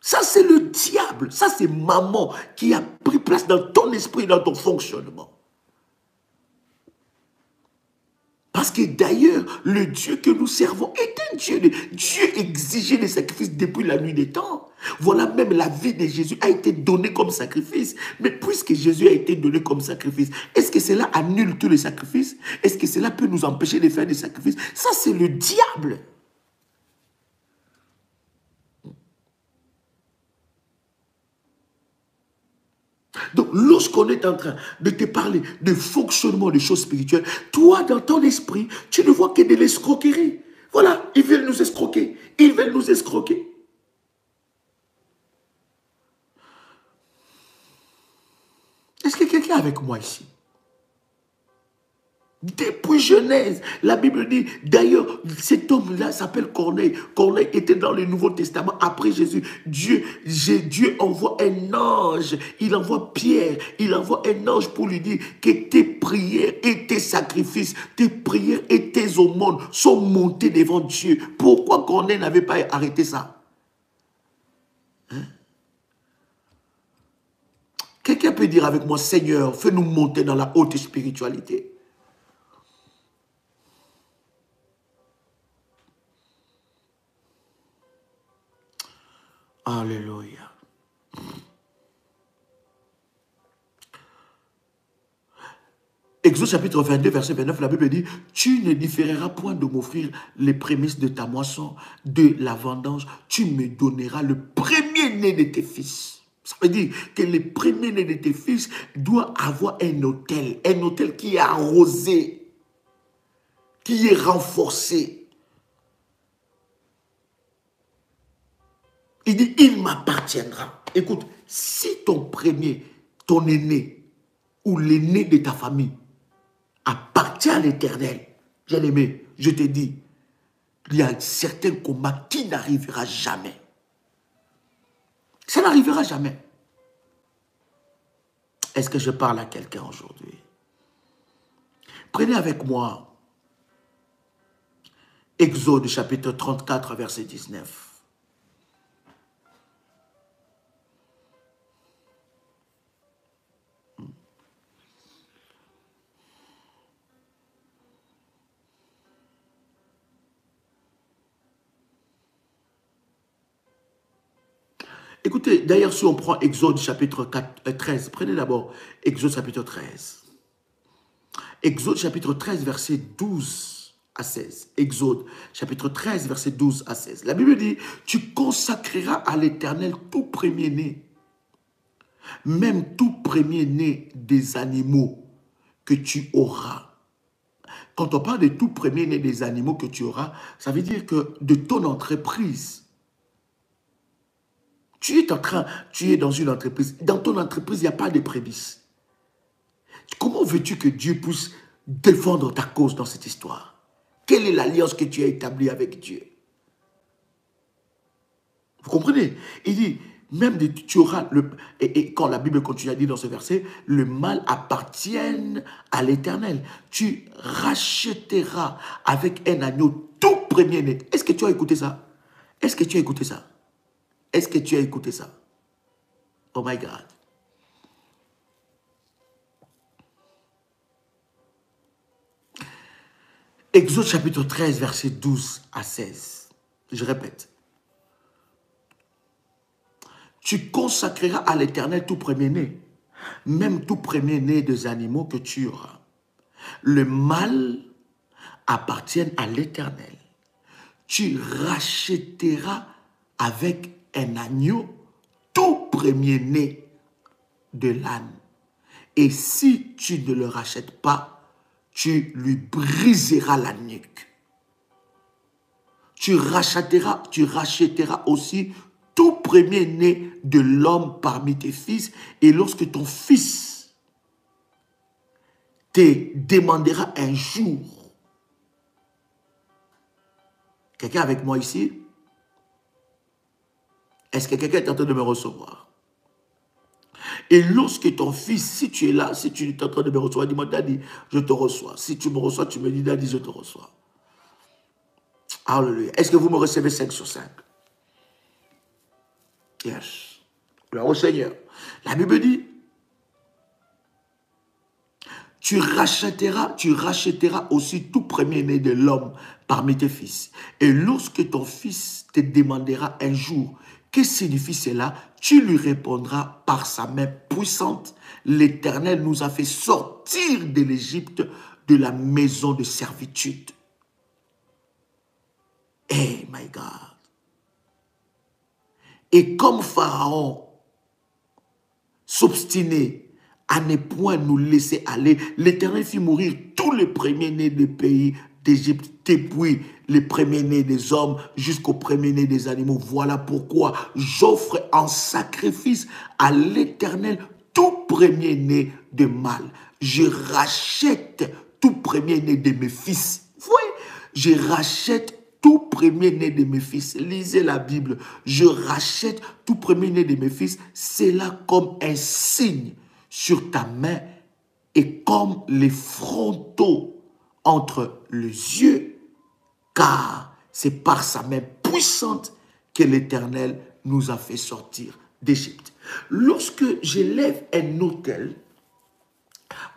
Ça, c'est le diable. Ça, c'est maman qui a pris place dans ton esprit, dans ton fonctionnement. Parce que d'ailleurs, le Dieu que nous servons est un Dieu. Dieu exigeait des sacrifices depuis la nuit des temps. Voilà, même la vie de Jésus a été donnée comme sacrifice. Mais puisque Jésus a été donné comme sacrifice, est-ce que cela annule tous les sacrifices? Est-ce que cela peut nous empêcher de faire des sacrifices? Ça, c'est le diable. Donc, lorsqu'on est en train de te parler de fonctionnement des choses spirituelles, toi, dans ton esprit, tu ne vois que de l'escroquerie. Voilà, ils veulent nous escroquer. Ils veulent nous escroquer. Est-ce que quelqu'un est avec moi ici? Depuis Genèse, la Bible dit, d'ailleurs, cet homme-là s'appelle Corneille. Corneille était dans le Nouveau Testament après Jésus. Dieu envoie un ange, il envoie Pierre, il envoie un ange pour lui dire que tes prières et tes sacrifices, tes prières et tes aumônes sont montées devant Dieu. Pourquoi Corneille n'avait pas arrêté ça? Hein? Quelqu'un peut dire avec moi, Seigneur, fais-nous monter dans la haute spiritualité. Alléluia. Exode chapitre 22, verset 29, la Bible dit, tu ne différeras point de m'offrir les prémices de ta moisson, de la vendange, tu me donneras le premier-né de tes fils. Ça veut dire que le premier-né de tes fils doit avoir un autel qui est arrosé, qui est renforcé. Il dit, il m'appartiendra. Écoute, si ton premier, ton aîné, ou l'aîné de ta famille, appartient à l'Éternel, bien-aimé, je te dis, il y a certains combats qui n'arrivera jamais. Ça n'arrivera jamais. Est-ce que je parle à quelqu'un aujourd'hui? Prenez avec moi Exode chapitre 34, verset 19. Écoutez, d'ailleurs, si on prend Exode chapitre 13, prenez d'abord Exode chapitre 13. Exode chapitre 13, verset 12 à 16. Exode chapitre 13, verset 12 à 16. La Bible dit, tu consacreras à l'Éternel tout premier-né, même tout premier-né des animaux que tu auras. Quand on parle de tout premier-né des animaux que tu auras, ça veut dire que de ton entreprise, tu es dans une entreprise. Dans ton entreprise, il n'y a pas de prémices. Comment veux-tu que Dieu puisse défendre ta cause dans cette histoire? Quelle est l'alliance que tu as établie avec Dieu? Vous comprenez? Il dit, même tu auras, et quand la Bible continue à dire dans ce verset, le mal appartient à l'Éternel. Tu rachèteras avec un agneau tout premier-né. Est-ce que tu as écouté ça? Est-ce que tu as écouté ça? Est-ce que tu as écouté ça? Oh my God. Exode chapitre 13, verset 12 à 16. Je répète. Tu consacreras à l'Éternel tout premier-né, même tout premier-né des animaux que tu auras. Le mâle appartient à l'Éternel. Tu rachèteras avec un agneau tout premier-né de l'âne. Et si tu ne le rachètes pas, tu lui briseras la nuque. Tu rachèteras aussi tout premier-né de l'homme parmi tes fils. Et lorsque ton fils te demandera un jour, quelqu'un avec moi ici? Est-ce que quelqu'un est en train de me recevoir? Et lorsque ton fils, si tu es là, si tu es en train de me recevoir, dis-moi, Daddy, je te reçois. Si tu me reçois, tu me dis, Daddy, je te reçois. Alléluia. Est-ce que vous me recevez 5 sur 5? Yes. Gloire au Seigneur. La Bible dit, tu rachèteras aussi tout premier-né de l'homme parmi tes fils. Et lorsque ton fils te demandera un jour, que signifie cela? Tu lui répondras par sa main puissante. L'Éternel nous a fait sortir de l'Égypte, de la maison de servitude. Hey, my God. Et comme Pharaon s'obstinait à ne point nous laisser aller, l'Éternel fit mourir tous les premiers-nés des pays d'Égypte, depuis les premiers-nés des hommes jusqu'aux premiers-nés des animaux. Voilà pourquoi j'offre en sacrifice à l'Éternel tout premier-né de mâle. Je rachète tout premier-né de mes fils. Vous voyez, je rachète tout premier-né de mes fils. Lisez la Bible. Je rachète tout premier-né de mes fils. C'est là comme un signe sur ta main et comme les frontaux entre les yeux, car c'est par sa main puissante que l'Éternel nous a fait sortir d'Égypte. Lorsque j'élève un autel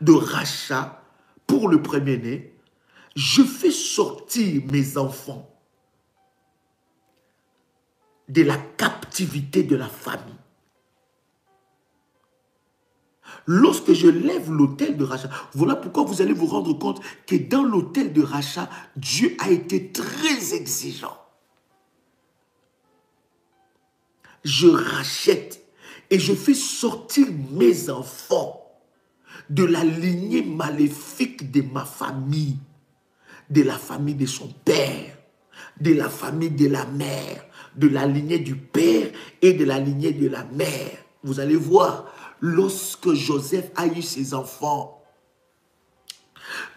de rachat pour le premier-né, je fais sortir mes enfants de la captivité de la famille. Lorsque je lève l'autel de rachat, voilà pourquoi vous allez vous rendre compte que dans l'autel de rachat, Dieu a été très exigeant. Je rachète et je fais sortir mes enfants de la lignée maléfique de ma famille, de la famille de son père, de la famille de la mère, de la lignée du père et de la lignée de la mère. Vous allez voir, lorsque Joseph a eu ses enfants,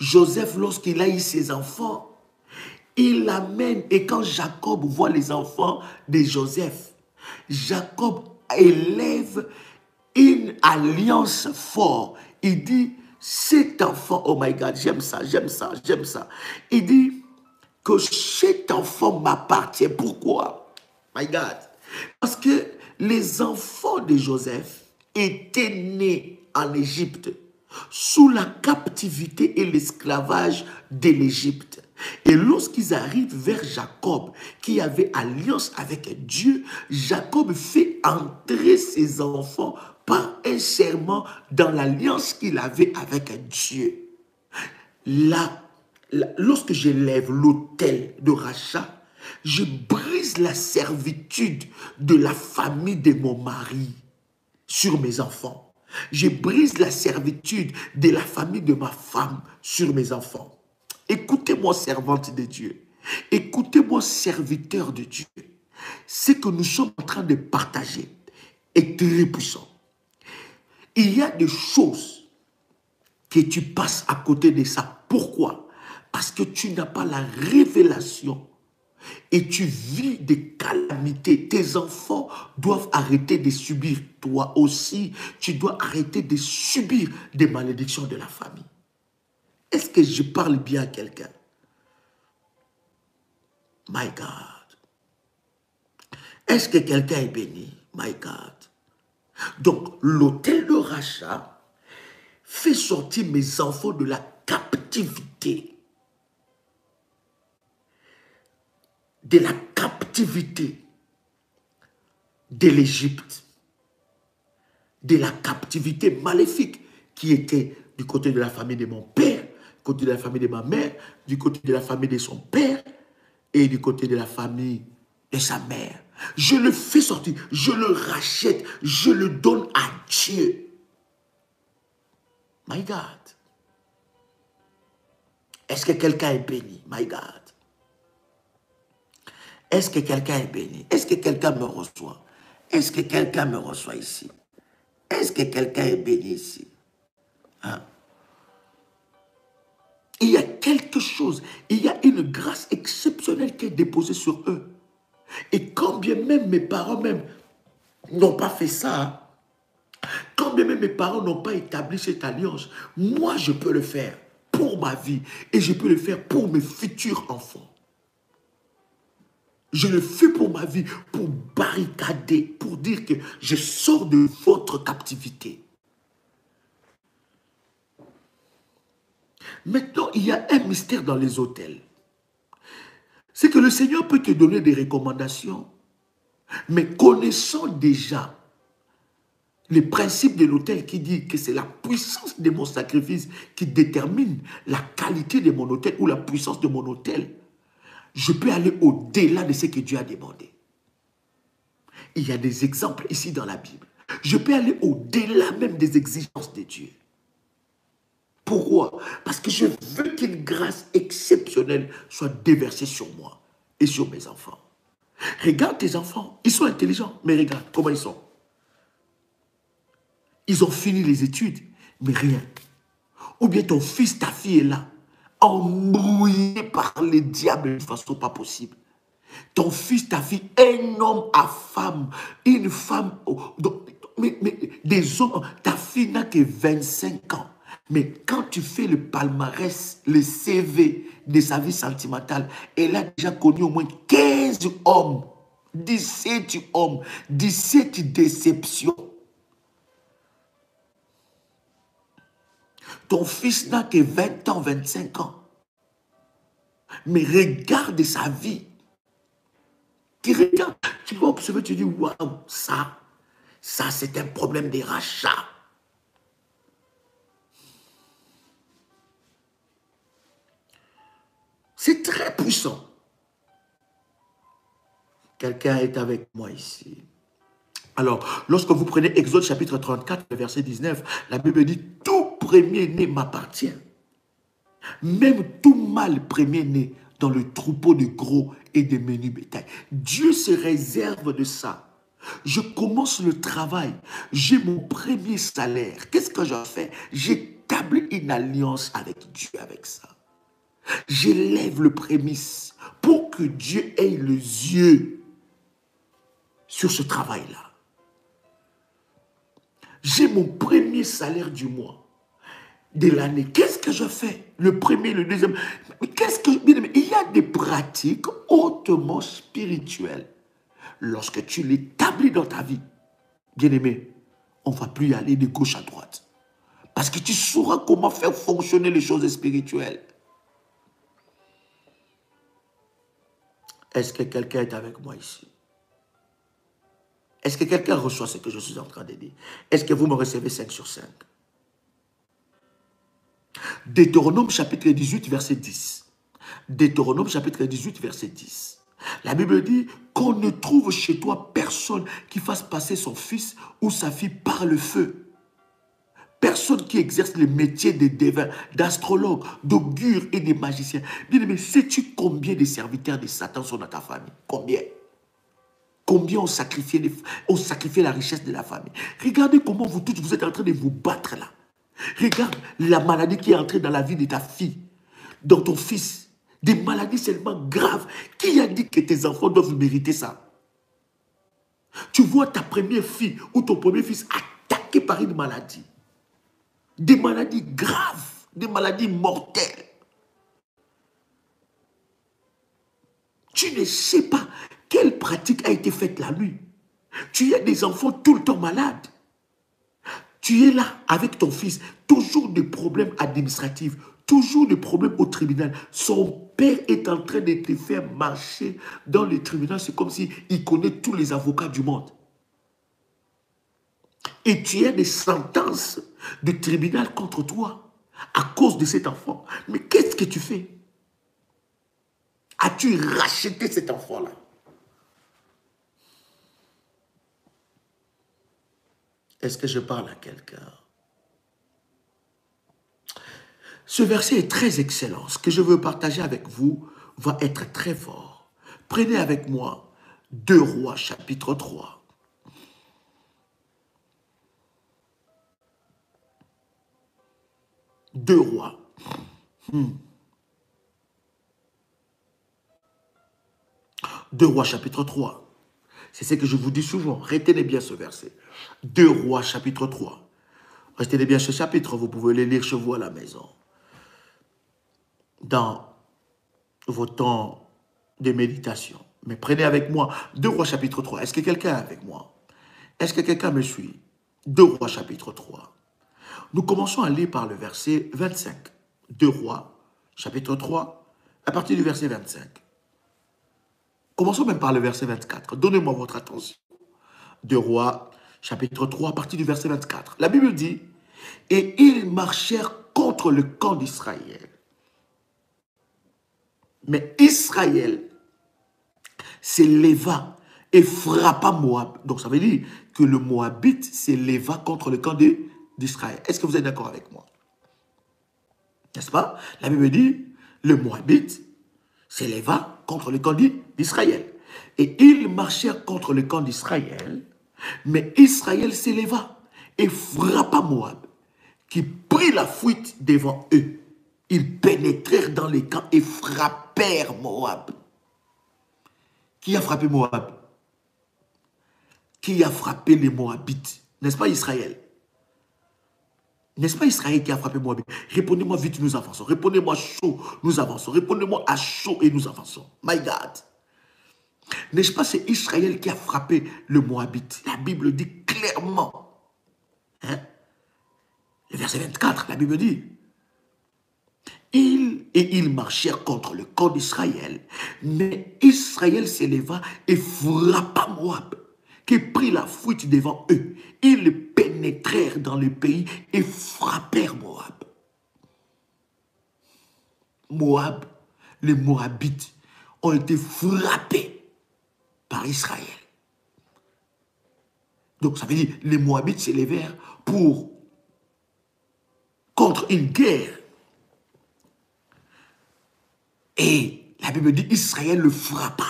Joseph, lorsqu'il a eu ses enfants, il l'amène, et quand Jacob voit les enfants de Joseph, Jacob élève une alliance forte. Il dit, cet enfant, oh my God, j'aime ça, j'aime ça, j'aime ça. Il dit que cet enfant m'appartient. Pourquoi? My God. Parce que les enfants de Joseph étaient nés en Égypte sous la captivité et l'esclavage de l'Égypte. Et lorsqu'ils arrivent vers Jacob, qui avait alliance avec Dieu, Jacob fait entrer ses enfants par un serment dans l'alliance qu'il avait avec Dieu. Là, lorsque j'élève l'autel de rachat, je brise la servitude de la famille de mon mari sur mes enfants. Je brise la servitude de la famille de ma femme sur mes enfants. Écoutez-moi, servante de Dieu. Écoutez-moi, serviteur de Dieu. Ce que nous sommes en train de partager est très puissant. Il y a des choses que tu passes à côté de ça. Pourquoi? Parce que tu n'as pas la révélation et tu vis des calamités. Tes enfants doivent arrêter de subir. Toi aussi, tu dois arrêter de subir des malédictions de la famille. Est-ce que je parle bien à quelqu'un? My God. Est-ce que quelqu'un est béni? My God. Donc, l'autel de rachat fait sortir mes enfants de la captivité. De la captivité de l'Égypte. De la captivité maléfique qui était du côté de la famille de mon père, du côté de la famille de ma mère, du côté de la famille de son père et du côté de la famille de sa mère. Je le fais sortir, je le rachète, je le donne à Dieu. My God. Est-ce que quelqu'un est béni? My God. Est-ce que quelqu'un est béni? Est-ce que quelqu'un me reçoit? Est-ce que quelqu'un me reçoit ici? Est-ce que quelqu'un est béni ici? Hein? Il y a quelque chose, il y a une grâce exceptionnelle qui est déposée sur eux. Et quand bien même mes parents même n'ont pas fait ça, quand bien même mes parents n'ont pas établi cette alliance, moi je peux le faire pour ma vie et je peux le faire pour mes futurs enfants. Je le fais pour ma vie, pour barricader, pour dire que je sors de votre captivité. Maintenant, il y a un mystère dans les hôtels. C'est que le Seigneur peut te donner des recommandations, mais connaissant déjà les principes de l'autel qui dit que c'est la puissance de mon sacrifice qui détermine la qualité de mon autel ou la puissance de mon autel, je peux aller au-delà de ce que Dieu a demandé. Il y a des exemples ici dans la Bible. Je peux aller au-delà même des exigences de Dieu. Pourquoi? Parce que je veux qu'une grâce exceptionnelle soit déversée sur moi et sur mes enfants. Regarde tes enfants, ils sont intelligents, mais regarde comment ils sont. Ils ont fini les études, mais rien. Ou bien ton fils, ta fille est là. embrouillé par les diables de façon pas possible. Ton fils, ta fille, un homme à femme, une femme, mais des hommes, ta fille n'a que 25 ans. Mais quand tu fais le palmarès, le CV de sa vie sentimentale, elle a déjà connu au moins 15 hommes, 17 hommes, 17 déceptions. Ton fils n'a que 20 ans, 25 ans. Mais regarde sa vie. Tu regardes, tu vas observer, tu dis, waouh, ça c'est un problème de rachat. C'est très puissant. Quelqu'un est avec moi ici. Alors, lorsque vous prenez Exode chapitre 34, verset 19, la Bible dit, tout premier-né m'appartient. Même tout mâle premier-né dans le troupeau de gros et de menus bétail. Dieu se réserve de ça. Je commence le travail, j'ai mon premier salaire. Qu'est-ce que je fais? J'établis une alliance avec Dieu avec ça. J'élève le prémisse pour que Dieu ait les yeux sur ce travail-là. J'ai mon premier salaire du mois, de l'année. Qu'est-ce que je fais? Le premier, le deuxième. Mais qu'est-ce que... Il y a des pratiques hautement spirituelles. Lorsque tu l'établis dans ta vie, bien-aimé, on ne va plus y aller de gauche à droite. Parce que tu sauras comment faire fonctionner les choses spirituelles. Est-ce que quelqu'un est avec moi ici? Est-ce que quelqu'un reçoit ce que je suis en train de dire? Est-ce que vous me recevez 5 sur 5? Deutéronome chapitre 18, verset 10. Deutéronome chapitre 18, verset 10. La Bible dit qu'on ne trouve chez toi personne qui fasse passer son fils ou sa fille par le feu. Personne qui exerce le métier de devin, d'astrologue, d'augure et de magicien. Bien-aimé, sais-tu combien de serviteurs de Satan sont dans ta famille? Combien? Combien ont sacrifié la richesse de la famille? Regardez comment vous tous, vous êtes en train de vous battre là. Regarde la maladie qui est entrée dans la vie de ta fille, dans ton fils. Des maladies seulement graves. Qui a dit que tes enfants doivent mériter ça? Tu vois ta première fille ou ton premier fils attaqué par une maladie. Des maladies graves, des maladies mortelles. Tu ne sais pas quelle pratique a été faite la nuit. Tu as des enfants tout le temps malades. Tu es là avec ton fils, toujours des problèmes administratifs, toujours des problèmes au tribunal. Son père est en train de te faire marcher dans le tribunal. C'est comme s'il connaît tous les avocats du monde. Et tu as des sentences de tribunal contre toi à cause de cet enfant. Mais qu'est-ce que tu fais? As-tu racheté cet enfant-là? Est-ce que je parle à quelqu'un? Ce verset est très excellent. Ce que je veux partager avec vous va être très fort. Prenez avec moi 2 Rois chapitre 3. 2 Rois. 2 Rois chapitre 3. C'est ce que je vous dis souvent. Retenez bien ce verset. 2 Rois chapitre 3. Retenez bien ce chapitre. Vous pouvez le lire chez vous à la maison. Dans vos temps de méditation. Mais prenez avec moi 2 Rois chapitre 3. Est-ce que quelqu'un est avec moi? Est-ce que quelqu'un me suit? 2 Rois chapitre 3. Nous commençons à lire par le verset 25. 2 Rois chapitre 3, à partir du verset 25. Commençons même par le verset 24. Donnez-moi votre attention. 2 Rois chapitre 3, à partir du verset 24. La Bible dit, « Et ils marchèrent contre le camp d'Israël. Mais Israël s'éleva et frappa Moab. » Donc ça veut dire que le Moabite s'éleva contre le camp d'Israël. Est-ce que vous êtes d'accord avec moi? N'est-ce pas? La Bible dit, le Moabite s'éleva contre le camp d'Israël. Et ils marchèrent contre le camp d'Israël, mais Israël s'éleva et frappa Moab, qui prit la fuite devant eux. Ils pénétrèrent dans les camps et frappèrent Moab. Qui a frappé Moab? Qui a frappé les Moabites? N'est-ce pas Israël? N'est-ce pas Israël qui a frappé Moab? Répondez-moi vite, nous avançons. Répondez-moi chaud, nous avançons. Répondez-moi à chaud et nous avançons. My God. N'est-ce pas c'est Israël qui a frappé le Moabite? La Bible dit clairement. Hein? Le verset 24, la Bible dit. Ils marchèrent contre le camp d'Israël. Mais Israël s'éleva et frappa Moab, qui prit la fuite devant eux. Ils pénétrèrent dans le pays et frappèrent Moab. Moab, les Moabites ont été frappés par Israël. Donc ça veut dire les Moabites s'élevèrent contre une guerre. Et la Bible dit Israël le frappa.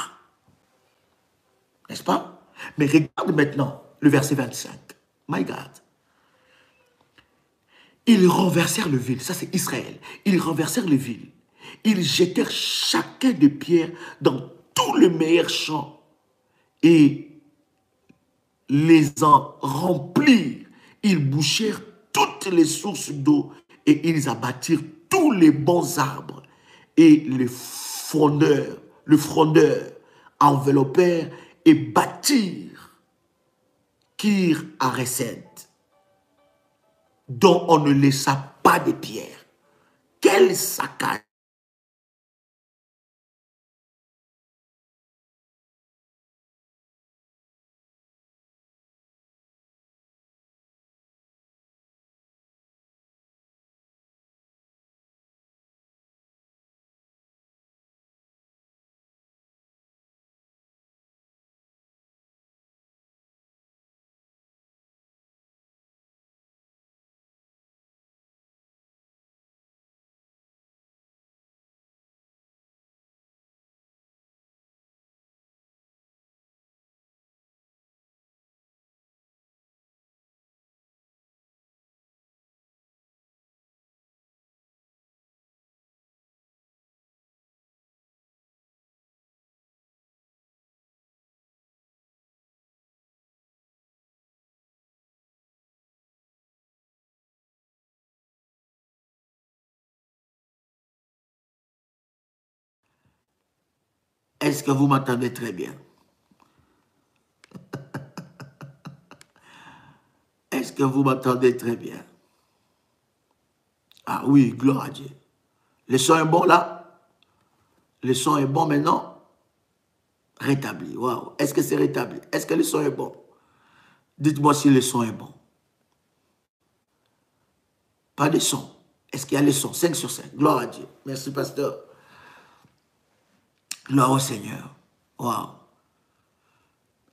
N'est-ce pas? Mais regarde maintenant le verset 25. My God. Ils renversèrent le ville. Ça, c'est Israël. Ils renversèrent les villes. Ils jetèrent chacun des pierres dans tous les meilleurs champs et les en remplirent. Ils bouchèrent toutes les sources d'eau et ils abattirent tous les bons arbres. Et le frondeur enveloppèrent et bâtirent Kir Hareset, dont on ne laissa pas de pierre. Quel saccage! Est-ce que vous m'entendez très bien? Est-ce que vous m'entendez très bien? Ah oui, gloire à Dieu. Le son est bon là? Le son est bon maintenant? Rétabli. Waouh. Est-ce que c'est rétabli? Est-ce que le son est bon? Dites-moi si le son est bon. Pas de son. Est-ce qu'il y a le son? 5 sur 5. Gloire à Dieu. Merci, pasteur. Gloire au Seigneur. Waouh.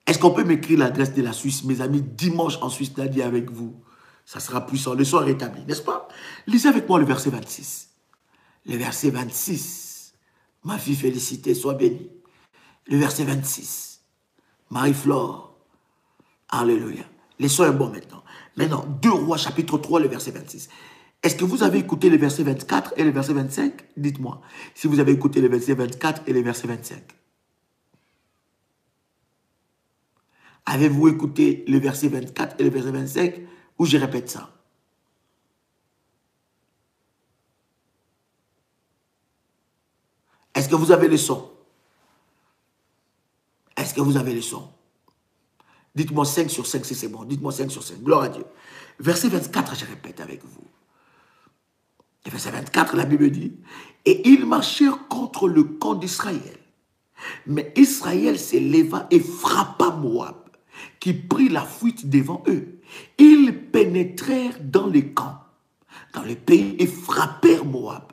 Est-ce qu'on peut m'écrire l'adresse de la Suisse? Mes amis, dimanche en Suisse, dit avec vous. Ça sera puissant. Le son est rétabli, n'est-ce pas? Lisez avec moi le verset 26. Le verset 26. Ma fille félicitée, sois bénie. Le verset 26. Marie-Flore. Alléluia. Le son est bon maintenant. Maintenant, 2 Rois, chapitre 3, le verset 26. Est-ce que vous avez écouté le verset 24 et le verset 25? Dites-moi si vous avez écouté le verset 24 et le verset 25. Avez-vous écouté le verset 24 et le verset 25? Ou je répète ça? Est-ce que vous avez le son? Est-ce que vous avez le son? Dites-moi 5 sur 5 si c'est bon. Dites-moi 5 sur 5. Gloire à Dieu. Verset 24, je répète avec vous. Le verset 24, la Bible dit, « Et ils marchèrent contre le camp d'Israël. Mais Israël s'éleva et frappa Moab, qui prit la fuite devant eux. Ils pénétrèrent dans les camps, dans le pays, et frappèrent Moab. »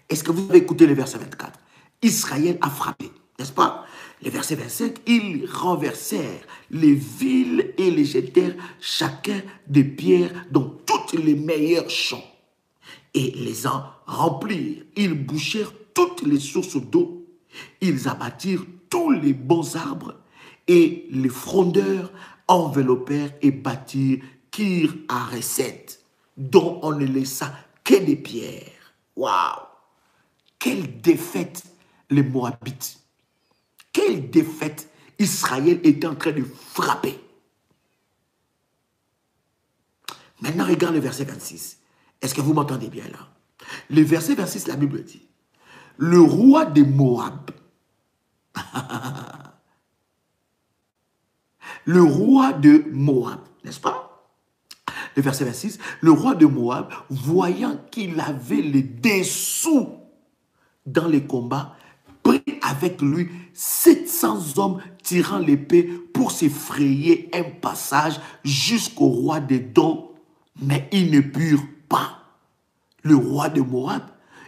Est-ce que vous avez écouté le verset 24? Israël a frappé, n'est-ce pas? Le verset 25, ils renversèrent les villes et les jetèrent chacun des pierres dans toutes les meilleures champs et les en remplirent. Ils bouchèrent toutes les sources d'eau. Ils abattirent tous les bons arbres et les frondeurs enveloppèrent et bâtirent Kir Hareset, dont on ne laissa que des pierres. Waouh! quelle défaite les Moabites. Quelle défaite Israël était en train de frapper. Maintenant, regarde le verset 26. Est-ce que vous m'entendez bien là? Le verset 26, la Bible dit, le roi de Moab, le roi de Moab, n'est-ce pas? Le verset 26, le roi de Moab, voyant qu'il avait les dessous dans les combats, prit avec lui 700 hommes tirant l'épée pour s'effrayer un passage jusqu'au roi d'Édom, mais ils ne purent pas. Le roi de Moab,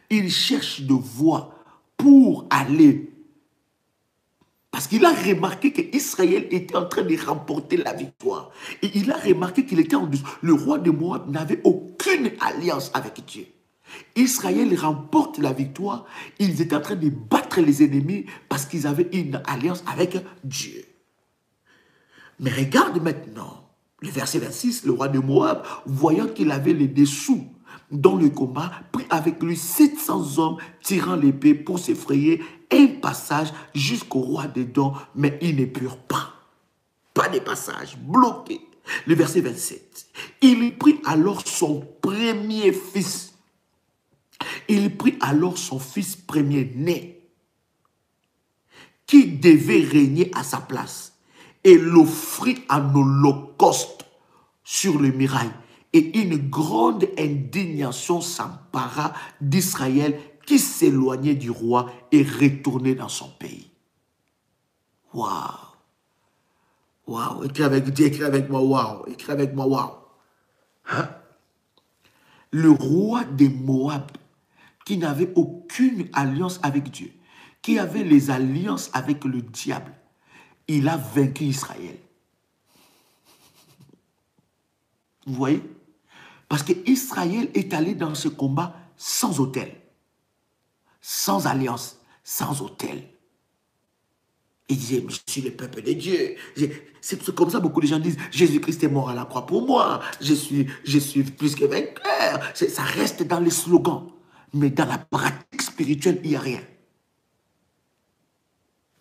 il cherche de voie pour aller. Parce qu'il a remarqué qu'Israël était en train de remporter la victoire. Et il a remarqué qu'il était en dessous. Le roi de Moab n'avait aucune alliance avec Dieu. Israël remporte la victoire. Ils étaient en train de battre les ennemis parce qu'ils avaient une alliance avec Dieu. Mais regarde maintenant le verset 26. Le roi de Moab, voyant qu'il avait les dessous dans le combat, prit avec lui 700 hommes tirant l'épée pour s'effrayer un passage jusqu'au roi d'Édom, mais ils ne purent pas. Pas de passage, bloqué. Le verset 27. Il prit alors son premier fils. Il prit alors son fils premier-né, qui devait régner à sa place, et l'offrit en holocauste sur le mirail. Et une grande indignation s'empara d'Israël qui s'éloignait du roi et retournait dans son pays. Waouh! Waouh! Écris avec moi, waouh! Écris avec moi, waouh! Hein? Le roi de Moab, qui n'avait aucune alliance avec Dieu, qui avait les alliances avec le diable, il a vaincu Israël. Vous voyez? Parce qu'Israël est allé dans ce combat sans autel, sans alliance, sans autel. Il disait, mais je suis le peuple de Dieu. C'est comme ça beaucoup de gens disent, Jésus-Christ est mort à la croix pour moi. Je suis plus que vainqueur. Ça reste dans les slogans. Mais dans la pratique spirituelle, il n'y a rien.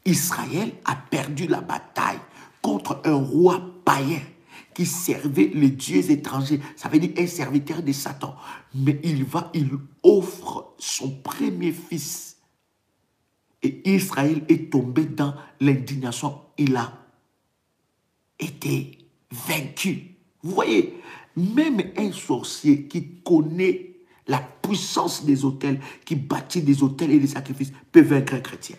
Israël a perdu la bataille contre un roi païen qui servait les dieux étrangers. Ça veut dire un serviteur de Satan. Mais il offre son premier fils. Et Israël est tombé dans l'indignation. Il a été vaincu. Vous voyez, même un sorcier qui connaît la puissance des autels, qui bâtit des autels et des sacrifices, peut vaincre un chrétien.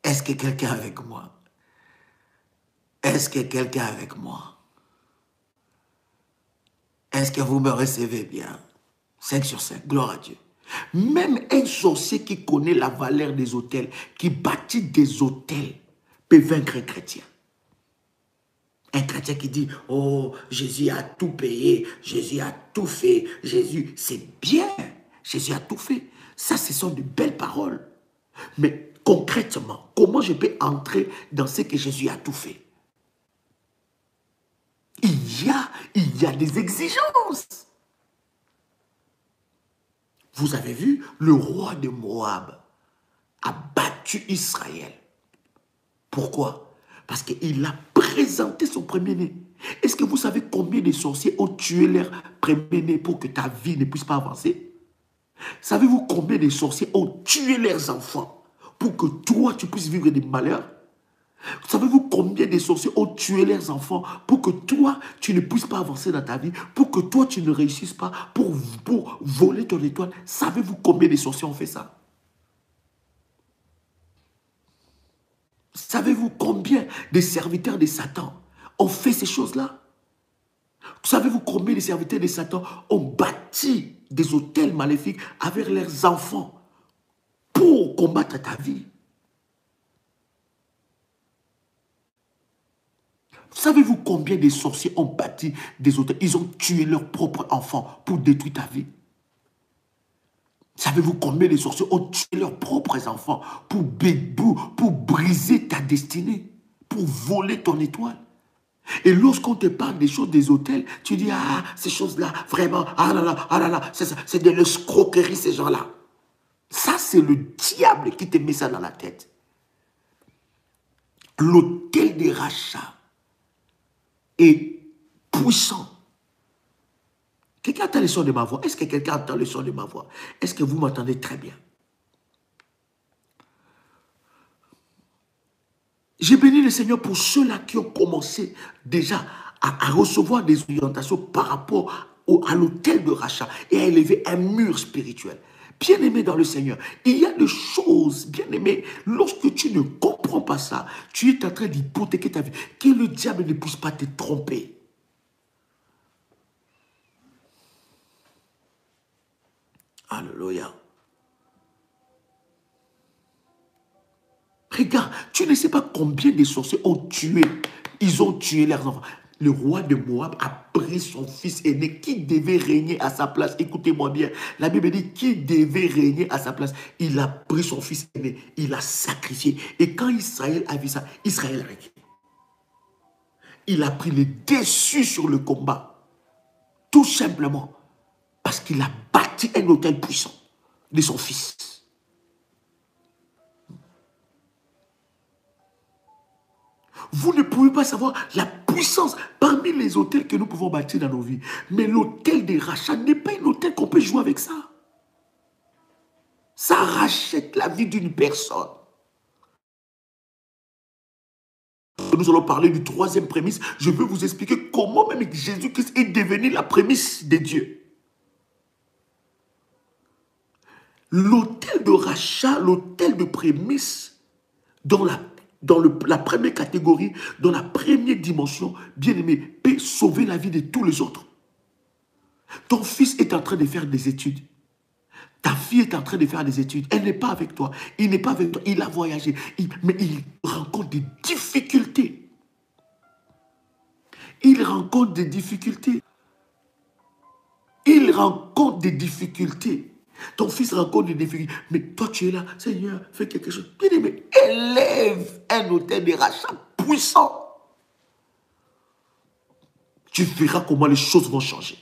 Est-ce que quelqu'un est avec moi? Est-ce que quelqu'un est avec moi? Est-ce que vous me recevez bien? 5 sur 5, gloire à Dieu. Même un sorcier qui connaît la valeur des autels, qui bâtit des autels, peut vaincre un chrétien. Un chrétien qui dit, oh, Jésus a tout payé, Jésus a tout fait, Jésus, c'est bien, Jésus a tout fait. Ça, ce sont de belles paroles. Mais concrètement, comment je peux entrer dans ce que Jésus a tout fait? Il y a des exigences. Vous avez vu, le roi de Moab a battu Israël. Pourquoi? Parce qu'il a présenté son premier-né. Est-ce que vous savez combien de sorciers ont tué leur premier-né pour que ta vie ne puisse pas avancer? Savez-vous combien de sorciers ont tué leurs enfants pour que toi, tu puisses vivre des malheurs? Savez-vous combien de sorciers ont tué leurs enfants pour que toi, tu ne puisses pas avancer dans ta vie, pour que toi, tu ne réussisses pas, pour voler ton étoile? Savez-vous combien de sorciers ont fait ça? Savez-vous combien de serviteurs de Satan ont fait ces choses-là? Savez-vous combien de serviteurs de Satan ont bâti des hôtels maléfiques avec leurs enfants pour combattre ta vie? Savez-vous combien de sorciers ont bâti des hôtels? Ils ont tué leurs propres enfants pour détruire ta vie. Savez-vous combien de sorciers ont tué leurs propres enfants pour briser ta destinée, pour voler ton étoile? Et lorsqu'on te parle des choses des hôtels, tu dis, ah, ces choses-là, vraiment, ah là là, c'est de l'escroquerie, ces gens-là. Ça, c'est le diable qui te met ça dans la tête. L'hôtel des rachats est puissant. Quelqu'un entend le son de ma voix? Est-ce que quelqu'un entend le son de ma voix? Est-ce que vous m'entendez très bien? J'ai béni le Seigneur pour ceux-là qui ont commencé déjà à recevoir des orientations par rapport à l'hôtel de rachat et à élever un mur spirituel. Bien-aimé dans le Seigneur, il y a des choses, bien-aimé, lorsque tu ne comprends pas ça, tu es en train d'hypothéquer ta vie. Que le diable ne puisse pas te tromper. Alléluia. Regarde, tu ne sais pas combien de sorciers ont tué. Ils ont tué leurs enfants. Le roi de Moab a pris son fils aîné qui devait régner à sa place. Écoutez-moi bien. La Bible dit qu'il devait régner à sa place. Il a pris son fils aîné. Il l'a sacrifié. Et quand Israël a vu ça, Israël a réglé. Il a pris le dessus sur le combat. Tout simplement parce qu'il a bâti un hôtel puissant de son fils. Vous ne pouvez pas savoir la puissance parmi les hôtels que nous pouvons bâtir dans nos vies. Mais l'hôtel des rachats n'est pas un hôtel qu'on peut jouer avec ça. Ça rachète la vie d'une personne. Nous allons parler du troisième prémisse. Je veux vous expliquer comment même Jésus-Christ est devenu la prémisse de Dieu. L'hôtel de rachat, l'hôtel de prémisse, dans la première catégorie, dans la première dimension, bien-aimé, peut sauver la vie de tous les autres. Ton fils est en train de faire des études. Ta fille est en train de faire des études. Elle n'est pas avec toi. Il n'est pas avec toi. Il a voyagé. Mais il rencontre des difficultés. Il rencontre des difficultés. Il rencontre des difficultés. Ton fils rencontre des difficultés. Mais toi, tu es là. Seigneur, fais quelque chose. Bien-aimé, élève un hôtel de rachat puissant. Tu verras comment les choses vont changer.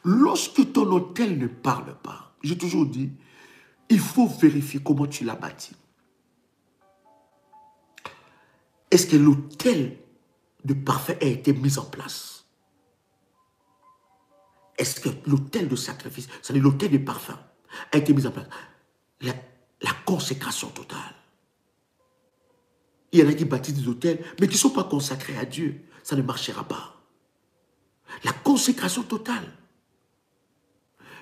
Lorsque ton hôtel ne parle pas, j'ai toujours dit, il faut vérifier comment tu l'as bâti. Est-ce que l'hôtel de parfum a été mis en place? Est-ce que l'hôtel de sacrifice, c'est-à-dire l'hôtel de parfum, a été mis en place? La consécration totale. Il y en a qui bâtissent des hôtels, mais qui ne sont pas consacrés à Dieu. Ça ne marchera pas. La consécration totale.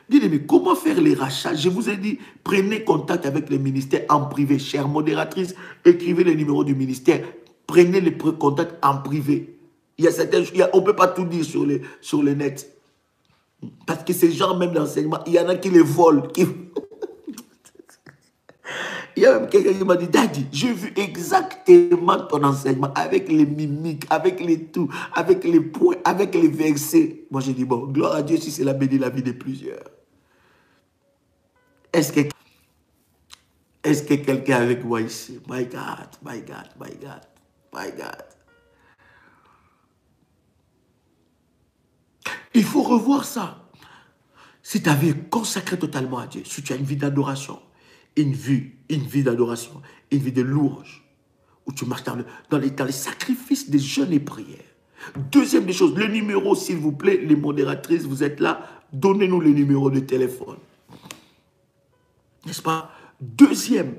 Bien-aimé, comment faire les rachats? Je vous ai dit, prenez contact avec le ministère en privé. Chère modératrice, écrivez le numéro du ministère. Prenez les contacts en privé. Il y a certaines choses, on ne peut pas tout dire sur le net. Parce que ces gens, même d'enseignement, il y en a qui les volent. Il y a même quelqu'un qui m'a dit, Daddy, j'ai vu exactement ton enseignement avec les mimiques, avec les tout, avec les points, avec les versets. Moi, j'ai dit, bon, gloire à Dieu si c'est la béni la vie de plusieurs. Est-ce que quelqu'un est avec moi ici? My God, my God, my God, my God. Il faut revoir ça. Si ta vie est consacrée totalement à Dieu, si tu as une vie d'adoration, une vie d'adoration, une vie de louange, où tu marches dans les sacrifices des jeûnes et prières. Deuxième des choses, le numéro, s'il vous plaît, les modératrices, vous êtes là, donnez-nous le numéro de téléphone. N'est-ce pas? Deuxième,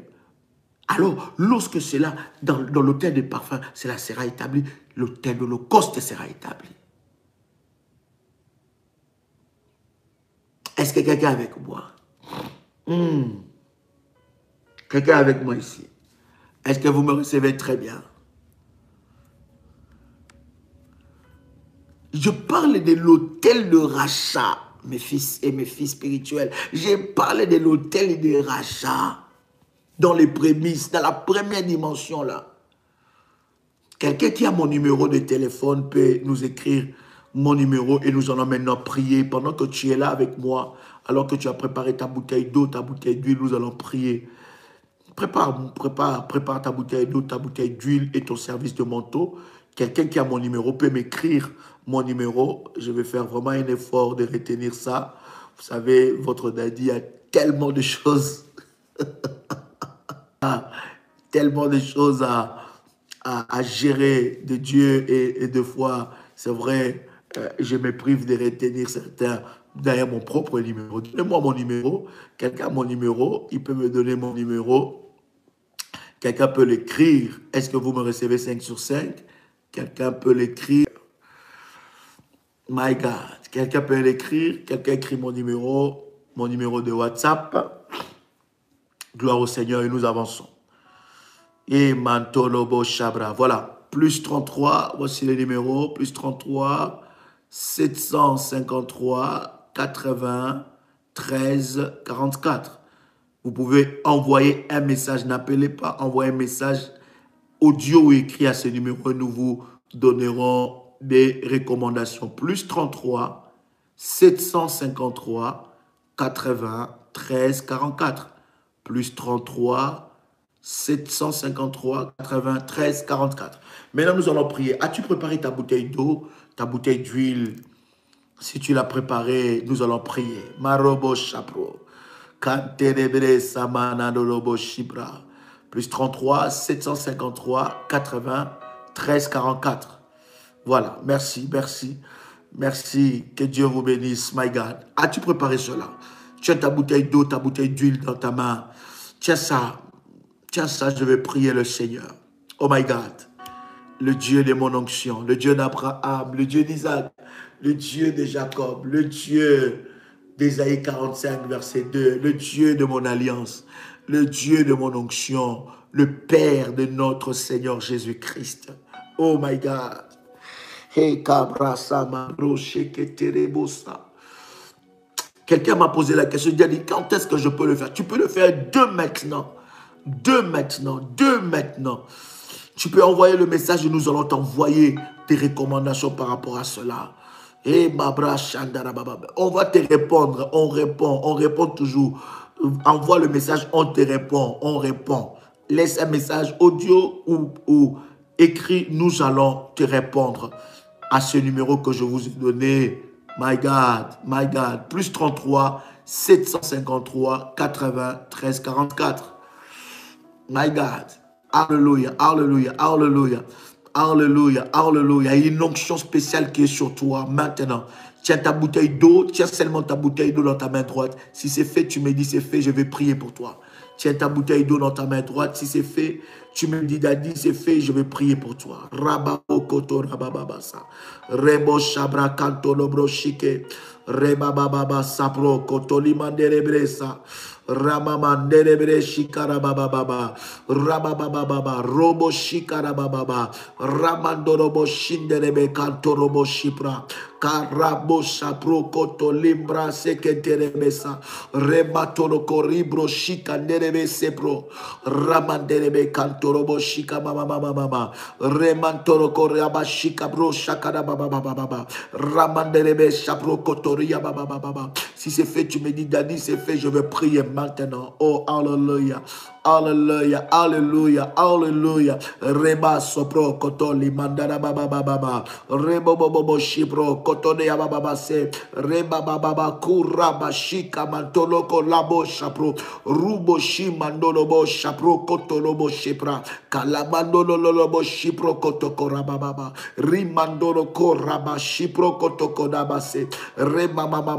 alors, lorsque c'est là, dans l'hôtel des parfums, cela sera établi, l'hôtel de l'Holocauste sera établi. Est-ce que quelqu'un est avec moi? Quelqu'un est avec moi ici? Est-ce que vous me recevez très bien? Je parle de l'hôtel de rachat, mes fils et mes filles spirituelles. J'ai parlé de l'hôtel de rachat dans les prémices, dans la première dimension là. Quelqu'un qui a mon numéro de téléphone peut nous écrire mon numéro et nous allons maintenant prier pendant que tu es là avec moi, alors que tu as préparé ta bouteille d'eau, ta bouteille d'huile, nous allons prier. prépare ta bouteille d'eau, ta bouteille d'huile et ton service de manteau. Quelqu'un qui a mon numéro peut m'écrire mon numéro. Je vais faire vraiment un effort de retenir ça. Vous savez, votre daddy a tellement de choses, tellement de choses à gérer de Dieu et de fois, c'est vrai, je me prive de retenir certains derrière mon propre numéro. Donnez-moi mon numéro. Quelqu'un a mon numéro, il peut me donner mon numéro. Quelqu'un peut l'écrire. Est-ce que vous me recevez 5 sur 5? Quelqu'un peut l'écrire. My God. Quelqu'un peut l'écrire. Quelqu'un écrit mon numéro de WhatsApp. Gloire au Seigneur et nous avançons. Et Mantolobo Chabra. Voilà. Plus 33. Voici les numéros. Plus 33. 753 80 13 44. Vous pouvez envoyer un message. N'appelez pas. Envoyez un message audio ou écrit à ce numéro. Nous vous donnerons des recommandations. Plus 33 753 80 13 44. Plus 33 753 80 13 44. Maintenant, nous allons prier. As-tu préparé ta bouteille d'eau, ta bouteille d'huile? Si tu l'as préparée, nous allons prier. Marobo Chapro. Kanterebre Samanadolobo Shibra. Plus 33 753 80 13 44. Voilà, merci, merci. Merci, que Dieu vous bénisse, my God. As-tu préparé cela? Tu as ta bouteille d'eau, ta bouteille d'huile dans ta main. Tiens ça, je vais prier le Seigneur. Oh my God, le Dieu de mon onction, le Dieu d'Abraham, le Dieu d'Isaac, le Dieu de Jacob, le Dieu d'Ésaïe 45, verset 2, le Dieu de mon alliance, le Dieu de mon onction, le Père de notre Seigneur Jésus-Christ. Oh my God. Quelqu'un m'a posé la question, il a dit, quand est-ce que je peux le faire? Tu peux le faire dès maintenant. Dès maintenant. Tu peux envoyer le message et nous allons t'envoyer des recommandations par rapport à cela. On va te répondre, on répond toujours. Envoie le message, on te répond, on répond. Laisse un message audio ou écrit, nous allons te répondre à ce numéro que je vous ai donné. My God. Plus 33 753 80 13 44. My God. Alléluia. Il y a une onction spéciale qui est sur toi maintenant. Tiens ta bouteille d'eau, tiens seulement ta bouteille d'eau dans ta main droite. Si c'est fait, tu me dis c'est fait, je vais prier pour toi. Tiens ta bouteille d'eau dans ta main droite. Si c'est fait, tu me dis Daddy, c'est fait, je vais prier pour toi. Rababo koto rabababasa. Rebo shabra kanto lobro shike. Rebababa sapro koto limandere bresa. Ramamandere bre shikara bababa. Rabababa robo shikara bababa. Ramandorobo shinderebe kanto robo shipra. Karabo sapro koto limbra seketere besa. Rematoro koribro shikanderebe sepro. Ramanderebe kantorobo shika mama. Remantoro koreaba shika bro shakara baba. Ramanderebe sapro kotoria baba. Si c'est fait, tu me dis Daddy, c'est fait, je vais prier maintenant. Oh, alléluia. Reba sopro kotoli mandara baba. Rebo bobo shipro kotone ya baba se. Reba baba kuraba shika mantoloko labo shapro. Rubo shi mandolo bo shapro kotolo bo shipra. Kalamandolo lobo shipro kotoko baba. Rimandolo koraba shipro kotoko dabase. Rema mama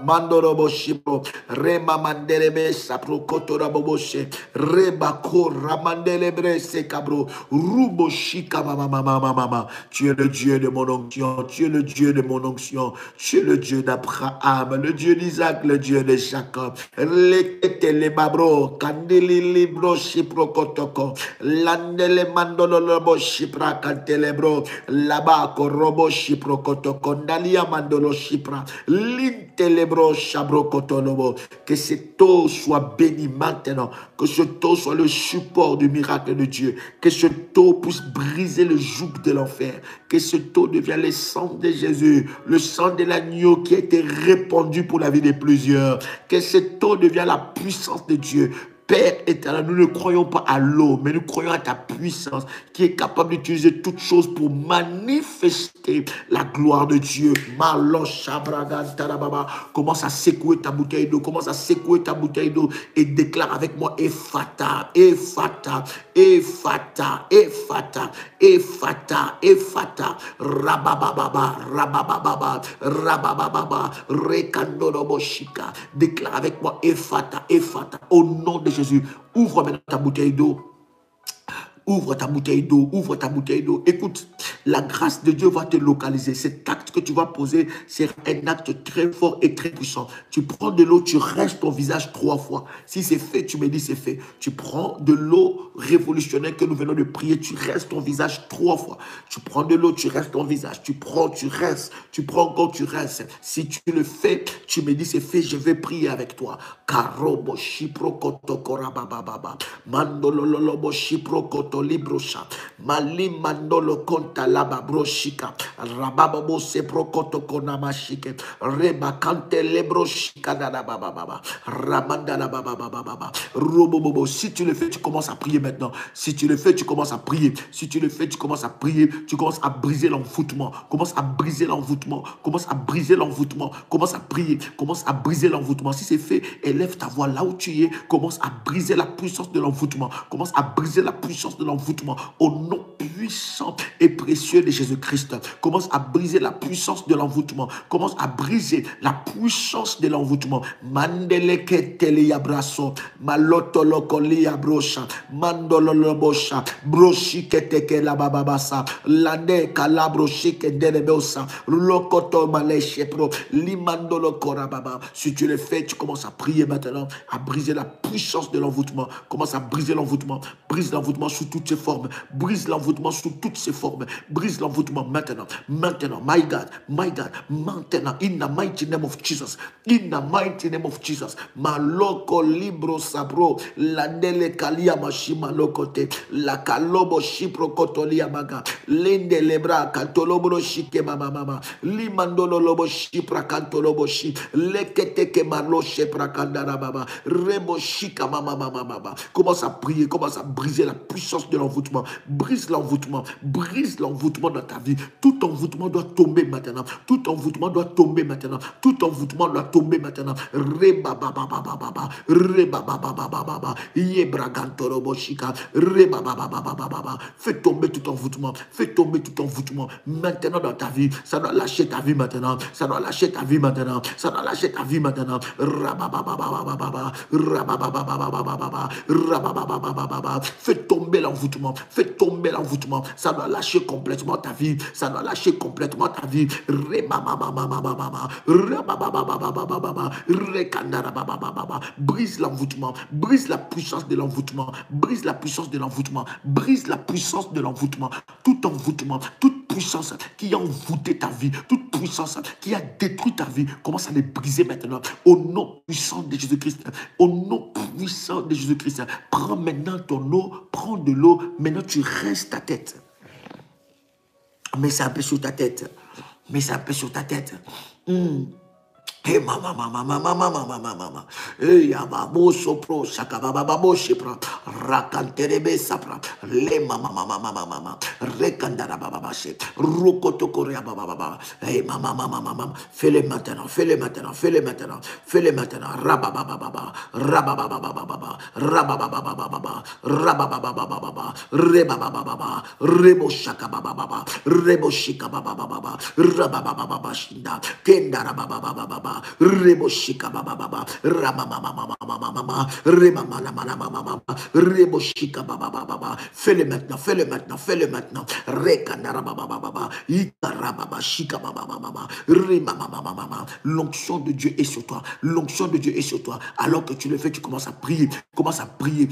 mandolo bo shipro. Rema manderebe shapro kotora bobo she. Rebako ramandele brese cabro rubo shika mama. Tu es le Dieu de mon onction, tu es le Dieu de mon onction, tu es le Dieu d'Abraham, le Dieu d'Isaac, le Dieu de Jacob. Lekete le babro kandeli libro shipro kotoko landele mandolo lobo shipra kantele bro labako robo shipro kotoko ndalia mandolo shipra lintele bro shabro kotolobo. Que cette eau soit bénie maintenant, que cette eau soit le support du miracle de Dieu. Que cette eau puisse briser le joug de l'enfer. Que cette eau devienne le sang de Jésus, le sang de l'agneau qui a été répandu pour la vie de plusieurs. Que cette eau devienne la puissance de Dieu. Père éternel, nous ne croyons pas à l'eau, mais nous croyons à ta puissance qui est capable d'utiliser toutes choses pour manifester la gloire de Dieu. Commence à secouer ta bouteille d'eau, commence à secouer ta bouteille d'eau et déclare avec moi Ephata, Ephata, Ephata, Ephata, Ephata, Ephata, Rabababa, Rabababa, Rabababa, Rekandoroboshika. Déclare avec moi Ephata, Ephata, au nom de Jésus. Ouvre maintenant ta bouteille d'eau. Ouvre ta bouteille d'eau, ouvre ta bouteille d'eau. Écoute, la grâce de Dieu va te localiser. Cet acte que tu vas poser, c'est un acte très fort et très puissant. Tu prends de l'eau, tu restes ton visage 3 fois. Si c'est fait, tu me dis c'est fait. Tu prends de l'eau révolutionnaire que nous venons de prier, tu restes ton visage 3 fois. Tu prends de l'eau, tu restes ton visage. Tu prends, tu restes. Tu prends encore, tu restes. Si tu le fais, tu me dis c'est fait, je vais prier avec toi. Karobo shiprokoto korabababa. Mandololobo shiprokoto librosha. Mali mandolo konta laba broshika. Rabababo seprokoto konamashike. Reba kante lebroshika dadabababa. Ramanda lababababa. Robobobo. Si tu le fais, tu commences à prier maintenant. Si tu le fais, tu commences à prier. Si tu le fais, tu commences à prier. Tu commences à briser l'envoûtement. Commence à briser l'envoûtement. Commence à briser l'envoûtement. Commence à prier. Commence à briser l'envoûtement. Si c'est fait, élève ta voix là où tu es. Commence à briser la puissance de l'envoûtement. Commence à briser la puissance de l'envoûtement. Au nom puissant et précieux de Jésus-Christ. Commence à briser la puissance de l'envoûtement. Commence à briser la puissance de l'envoûtement. Mandeleke teleyabraso. Malotolokolia brosha. Mandololobosha. Broshiketeke la bababasa. Lane kalabroshike delebosa. Lokoto maleshe pro. Limandolo korababa. Si tu le fais, tu commences à prier maintenant, à briser la puissance de l'envoûtement. Commence à briser l'envoûtement. Brise l'envoûtement sous toutes ses formes. Brise l'envoûtement sous toutes ses formes. Brise l'envoûtement maintenant. Maintenant, my God, maintenant, in the mighty name of Jesus. In the mighty name of Jesus. Maloko libro sabro. La nele kalia mashima lokote. La kalobo shipro kotolia maga. Lende lebra kantolobro shike mama. Limandolo lobo shipra kantolobo shi. Leketeke malo shepra kandara baba. Rebo shika mama. Commence à prier, commence à briser la puissance de l'envoûtement. Brise l'envoûtement dans ta vie. Tout envoûtement doit tomber maintenant. Tout envoûtement doit tomber maintenant. Tout envoûtement doit tomber maintenant. Reba baba. Reba baba. Yebragantorobo shika. Reba baba. Fais tomber tout envoûtement. Fais tomber tout envoûtement maintenant dans ta vie. Ça doit lâcher ta vie maintenant. Ça doit lâcher ta vie maintenant. Ça doit lâcher ta vie maintenant. Rababababababa. Fais tomber l'envoûtement. Fais tomber l'envoûtement. Ça doit lâcher complètement ta vie. Ça doit lâcher complètement ta vie. Brise l'envoûtement. Brise la puissance de l'envoûtement. Brise la puissance de l'envoûtement. Brise la puissance de l'envoûtement. Tout envoûtement, toute puissance qui a envoûté ta vie, toute puissance qui a détruit ta vie, commence à les briser maintenant. Au nom puissant de Jésus-Christ. Au nom puissant de Jésus-Christ. Prends maintenant ton eau, prends de l'eau. Maintenant, tu restes ta tête. Mets ça un peu sur ta tête. Mets ça un peu sur ta tête. Hey mama. Hey ababo sopro sakababo shepra rakanterebe sapra le mama rekandara baba she rokoto korea baba. Hey mama. Fais-le maintenant. Rabababa rebababa rebo shaka baba rebo shika baba rabababa shinda kendara baba Reboshika baba ramama reboshika baba. Fais-le maintenant. Rekandara baba ikarababa shika baba remama. L'onction de Dieu est sur toi. Alors que tu le fais, tu commences à prier. Commence à prier.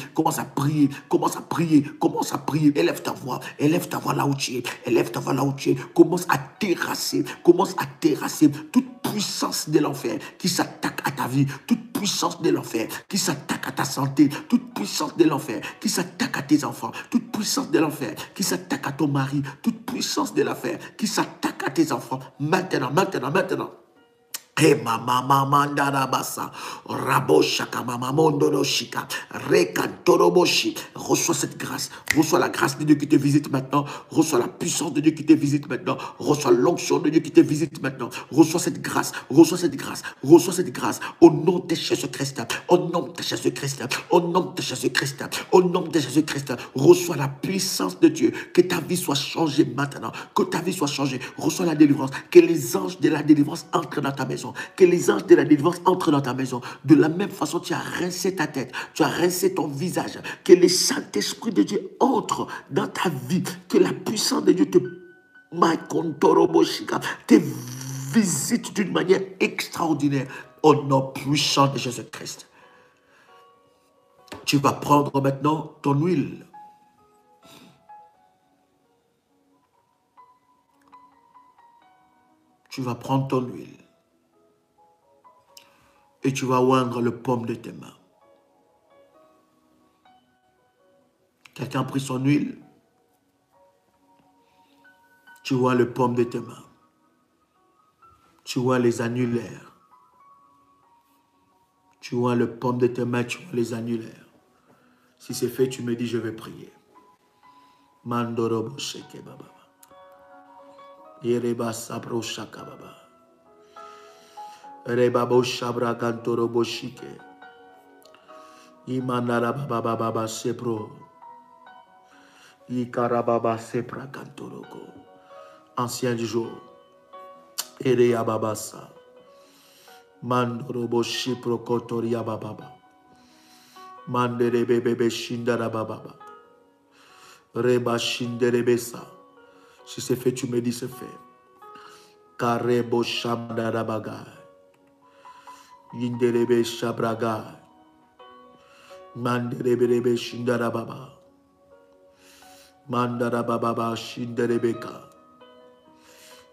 Élève ta voix là où tu es. Commence à terrasser toute puissance de l'enfer qui s'attaque à ta vie, toute puissance de l'enfer qui s'attaque à ta santé, toute puissance de l'enfer qui s'attaque à tes enfants, toute puissance de l'enfer qui s'attaque à ton mari, toute puissance de l'enfer qui s'attaque à tes enfants. Maintenant. He mama manda rabasa, rabo shaka mama mondo no shika, rekantoroboshi. Reçois cette grâce, reçois la grâce de Dieu qui te visite maintenant, reçois la puissance de Dieu qui te visite maintenant, reçois l'onction de Dieu qui te visite maintenant, reçois cette grâce, reçois cette grâce, reçois cette grâce, au nom de Jésus-Christ, au nom de Jésus-Christ, au nom de Jésus-Christ, au nom de Jésus-Christ, reçois la puissance de Dieu, que ta vie soit changée maintenant, que ta vie soit changée, reçois la délivrance, que les anges de la délivrance entrent dans ta maison, que les anges de la délivrance entrent dans ta maison. De la même façon, tu as rincé ta tête, tu as rincé ton visage, que le Saint-Esprit de Dieu entre dans ta vie, que la puissance de Dieu te visite d'une manière extraordinaire au nom puissant de Jésus-Christ. Tu vas prendre maintenant ton huile. Tu vas prendre ton huile. Et tu vas oindre le paume de tes mains. Quelqu'un a pris son huile. Tu vois le paume de tes mains. Tu vois les annulaires. Tu vois le paume de tes mains, tu vois les annulaires. Si c'est fait, tu me dis, je vais prier. Mandorobo sheke baba. Yereba sabro shaka baba. Rebabo shabra gantorobo shike. Imanara baba baba sepro. Ikarababa sepra gantoroko. Ancien du jour. Ereya babasa. Mandorobo shipro kotoria bababa. Mandere bebe shindara bababa. Reba shindere besa. Si c'est fait, tu me dis c'est fait. Karebo shamdara bagay. Yinderebe shabraga. Manderebe shindara baba. Mandara baba shinderebeka.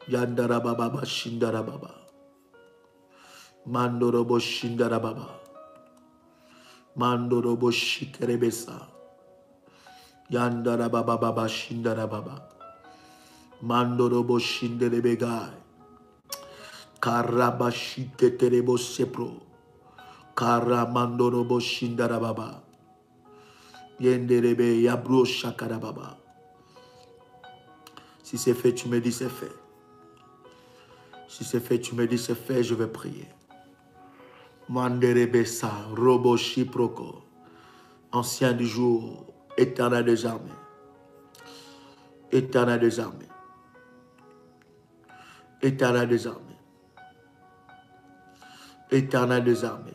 Yandara baba shindara baba. Mandorobo shindara baba. Mandorobo shikerebesa. Yandara baba shindara baba. Mandorobo shinderebega. Karabashike terebo sepro. Karamandorobo shindara baba. Yenderebe yabro shakara baba. Si c'est fait, tu me dis c'est fait. Si c'est fait, tu me dis c'est fait, je vais prier. Manderebesa, robo shiproko. Ancien du jour, éternel des armées. Éternel des armées. Éternel des armées. Éternel des armées.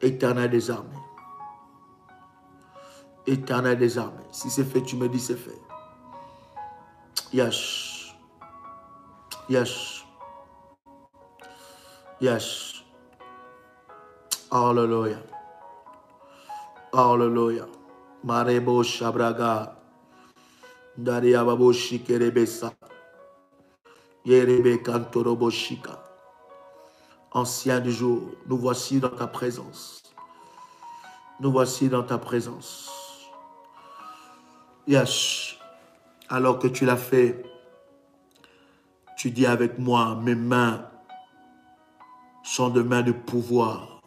Éternel des armées. Éternel des armées. Si c'est fait, tu me dis c'est fait. Yes. Yes. Yes. Hallelujah. Hallelujah. Marebo shabraga. Daria babo shikerebesa. Yerebe kantorobo shika. Ancien du jour, nous voici dans ta présence. Nous voici dans ta présence. Yes. Alors que tu l'as fait, tu dis avec moi, mes mains sont de mains de pouvoir.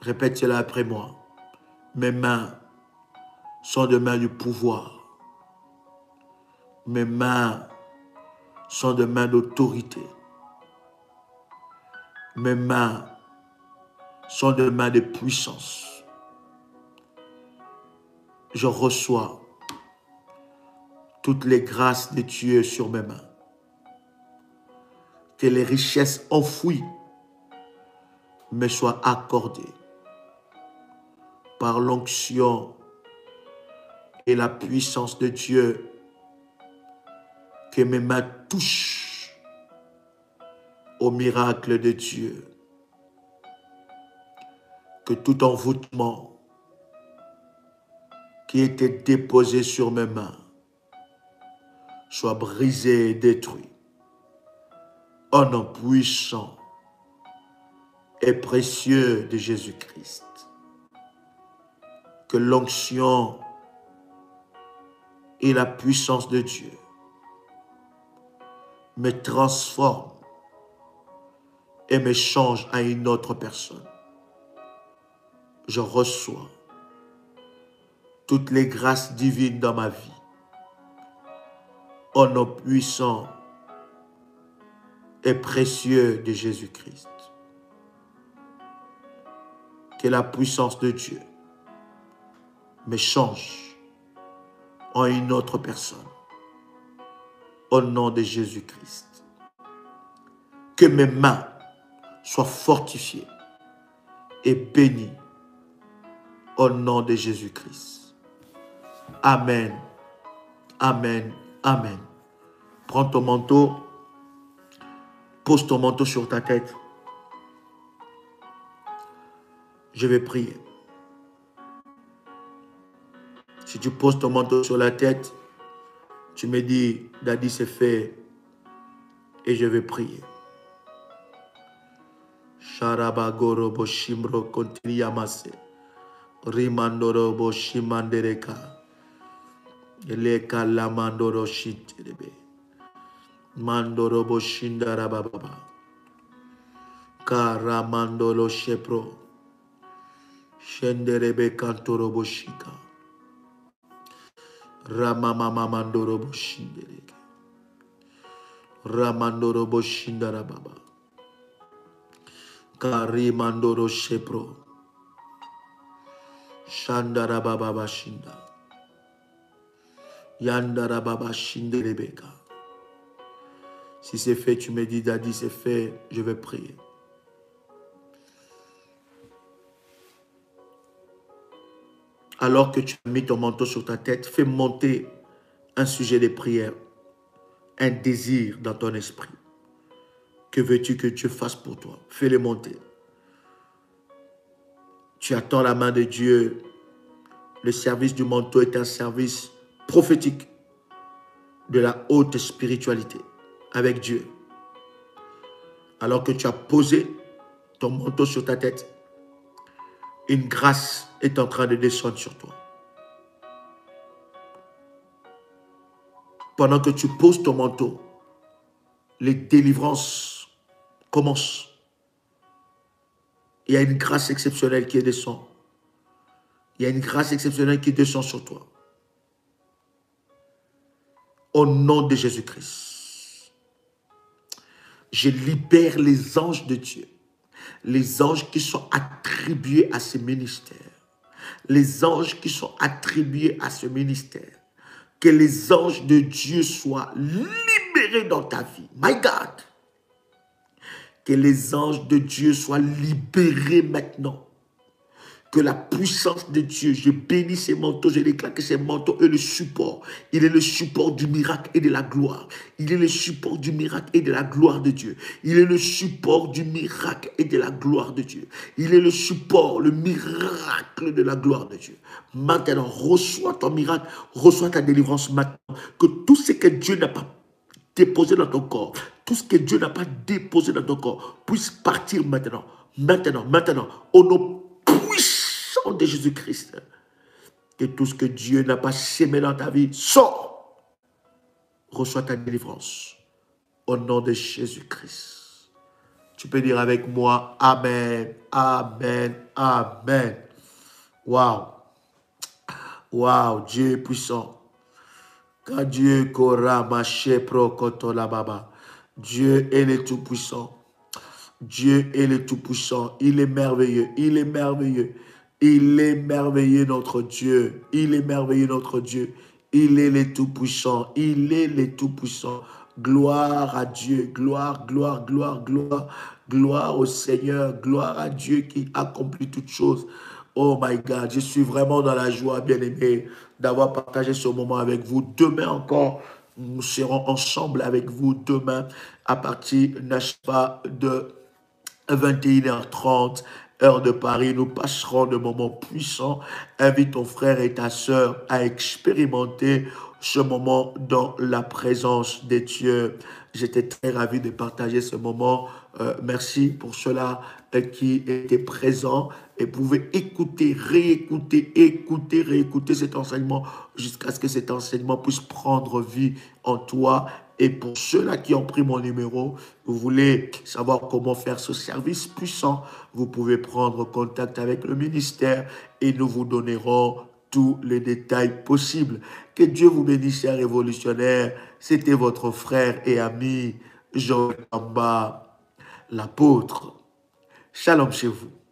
Répète cela après moi. Mes mains sont de mains de pouvoir. Mes mains sont de mains d'autorité. Mes mains sont de mains de puissance. Je reçois toutes les grâces de Dieu sur mes mains. Que les richesses enfouies me soient accordées par l'onction et la puissance de Dieu. Que mes mains touchent au miracle de Dieu. Que tout envoûtement qui était déposé sur mes mains soit brisé et détruit. Au nom puissant et précieux de Jésus-Christ. Que l'onction et la puissance de Dieu me transforme et me change à une autre personne. Je reçois toutes les grâces divines dans ma vie. Au nom puissant et précieux de Jésus-Christ. Que la puissance de Dieu me change en une autre personne. Au nom de Jésus-Christ. Que mes mains soient fortifiées et bénies au nom de Jésus-Christ. Amen. Amen. Amen. Prends ton manteau. Pose ton manteau sur ta tête. Je vais prier. Si tu poses ton manteau sur la tête, tu me dis, Daddy, c'est fait, et je vais prier. Sharabagorobo Shimro Kontriyamase, Rimandorobo Shimandereka, Eleka Lamandoro Shitirebe, Mandorobo Shindarababa, Karamandolo Shepro, Shenderebe Kantorobo Shika, Ramamamamandorobo Shindereke, Ramandorobo Shindarababa, Karimandoro Shepro, Shandarababa Shinda, Yandarababa Shinderebeka. Si c'est fait, tu me dis, Daddy, c'est fait, je vais prier. Alors que tu as mis ton manteau sur ta tête, fais monter un sujet de prière, un désir dans ton esprit. Que veux-tu que Dieu fasse pour toi? Fais-le monter. Tu attends la main de Dieu. Le service du manteau est un service prophétique de la haute spiritualité avec Dieu. Alors que tu as posé ton manteau sur ta tête, une grâce est en train de descendre sur toi. Pendant que tu poses ton manteau, les délivrances commencent. Il y a une grâce exceptionnelle qui descend. Il y a une grâce exceptionnelle qui descend sur toi. Au nom de Jésus-Christ, je libère les anges de Dieu. Les anges qui sont attribués à ce ministère. Les anges qui sont attribués à ce ministère. Que les anges de Dieu soient libérés dans ta vie. My God. Que les anges de Dieu soient libérés maintenant. Que la puissance de Dieu, je bénis ces manteaux, je déclare que ces manteaux est le support. Il est le support du miracle et de la gloire. Il est le support du miracle et de la gloire de Dieu. Il est le support du miracle et de la gloire de Dieu. Il est le support, le miracle de la gloire de Dieu. Maintenant, reçois ton miracle, reçois ta délivrance maintenant. Que tout ce que Dieu n'a pas déposé dans ton corps, tout ce que Dieu n'a pas déposé dans ton corps, puisse partir maintenant. Maintenant, au nom puissant de Jésus-Christ. Que tout ce que Dieu n'a pas sémé dans ta vie, sort. Reçois ta délivrance. Au nom de Jésus-Christ. Tu peux dire avec moi, Amen, Amen, Amen. Waouh. Waouh, Dieu est puissant. Quand Dieu Dieu est le Tout-Puissant. Dieu est le Tout-Puissant. Il est merveilleux. Il est merveilleux. Il est merveilleux notre Dieu. Il est merveilleux notre Dieu. Il est le Tout-Puissant. Il est le Tout-Puissant. Gloire à Dieu. Gloire, gloire, gloire, gloire. Gloire au Seigneur. Gloire à Dieu qui accomplit toutes choses. Oh my God, je suis vraiment dans la joie, bien-aimé, d'avoir partagé ce moment avec vous. Demain encore, nous serons ensemble avec vous. Demain, à partir, n'est-ce pas, de 21h30, heure de Paris, nous passerons de moments puissants. Invite ton frère et ta sœur à expérimenter ce moment dans la présence de Dieu. J'étais très ravi de partager ce moment. Merci pour ceux-là qui étaient présents et pouvaient écouter, réécouter, réécouter cet enseignement jusqu'à ce que cet enseignement puisse prendre vie en toi Et pour ceux-là qui ont pris mon numéro, vous voulez savoir comment faire ce service puissant, vous pouvez prendre contact avec le ministère et nous vous donnerons tous les détails possibles. Que Dieu vous bénisse, chers révolutionnaires. C'était votre frère et ami Joël Kamba, l'apôtre. Shalom chez vous.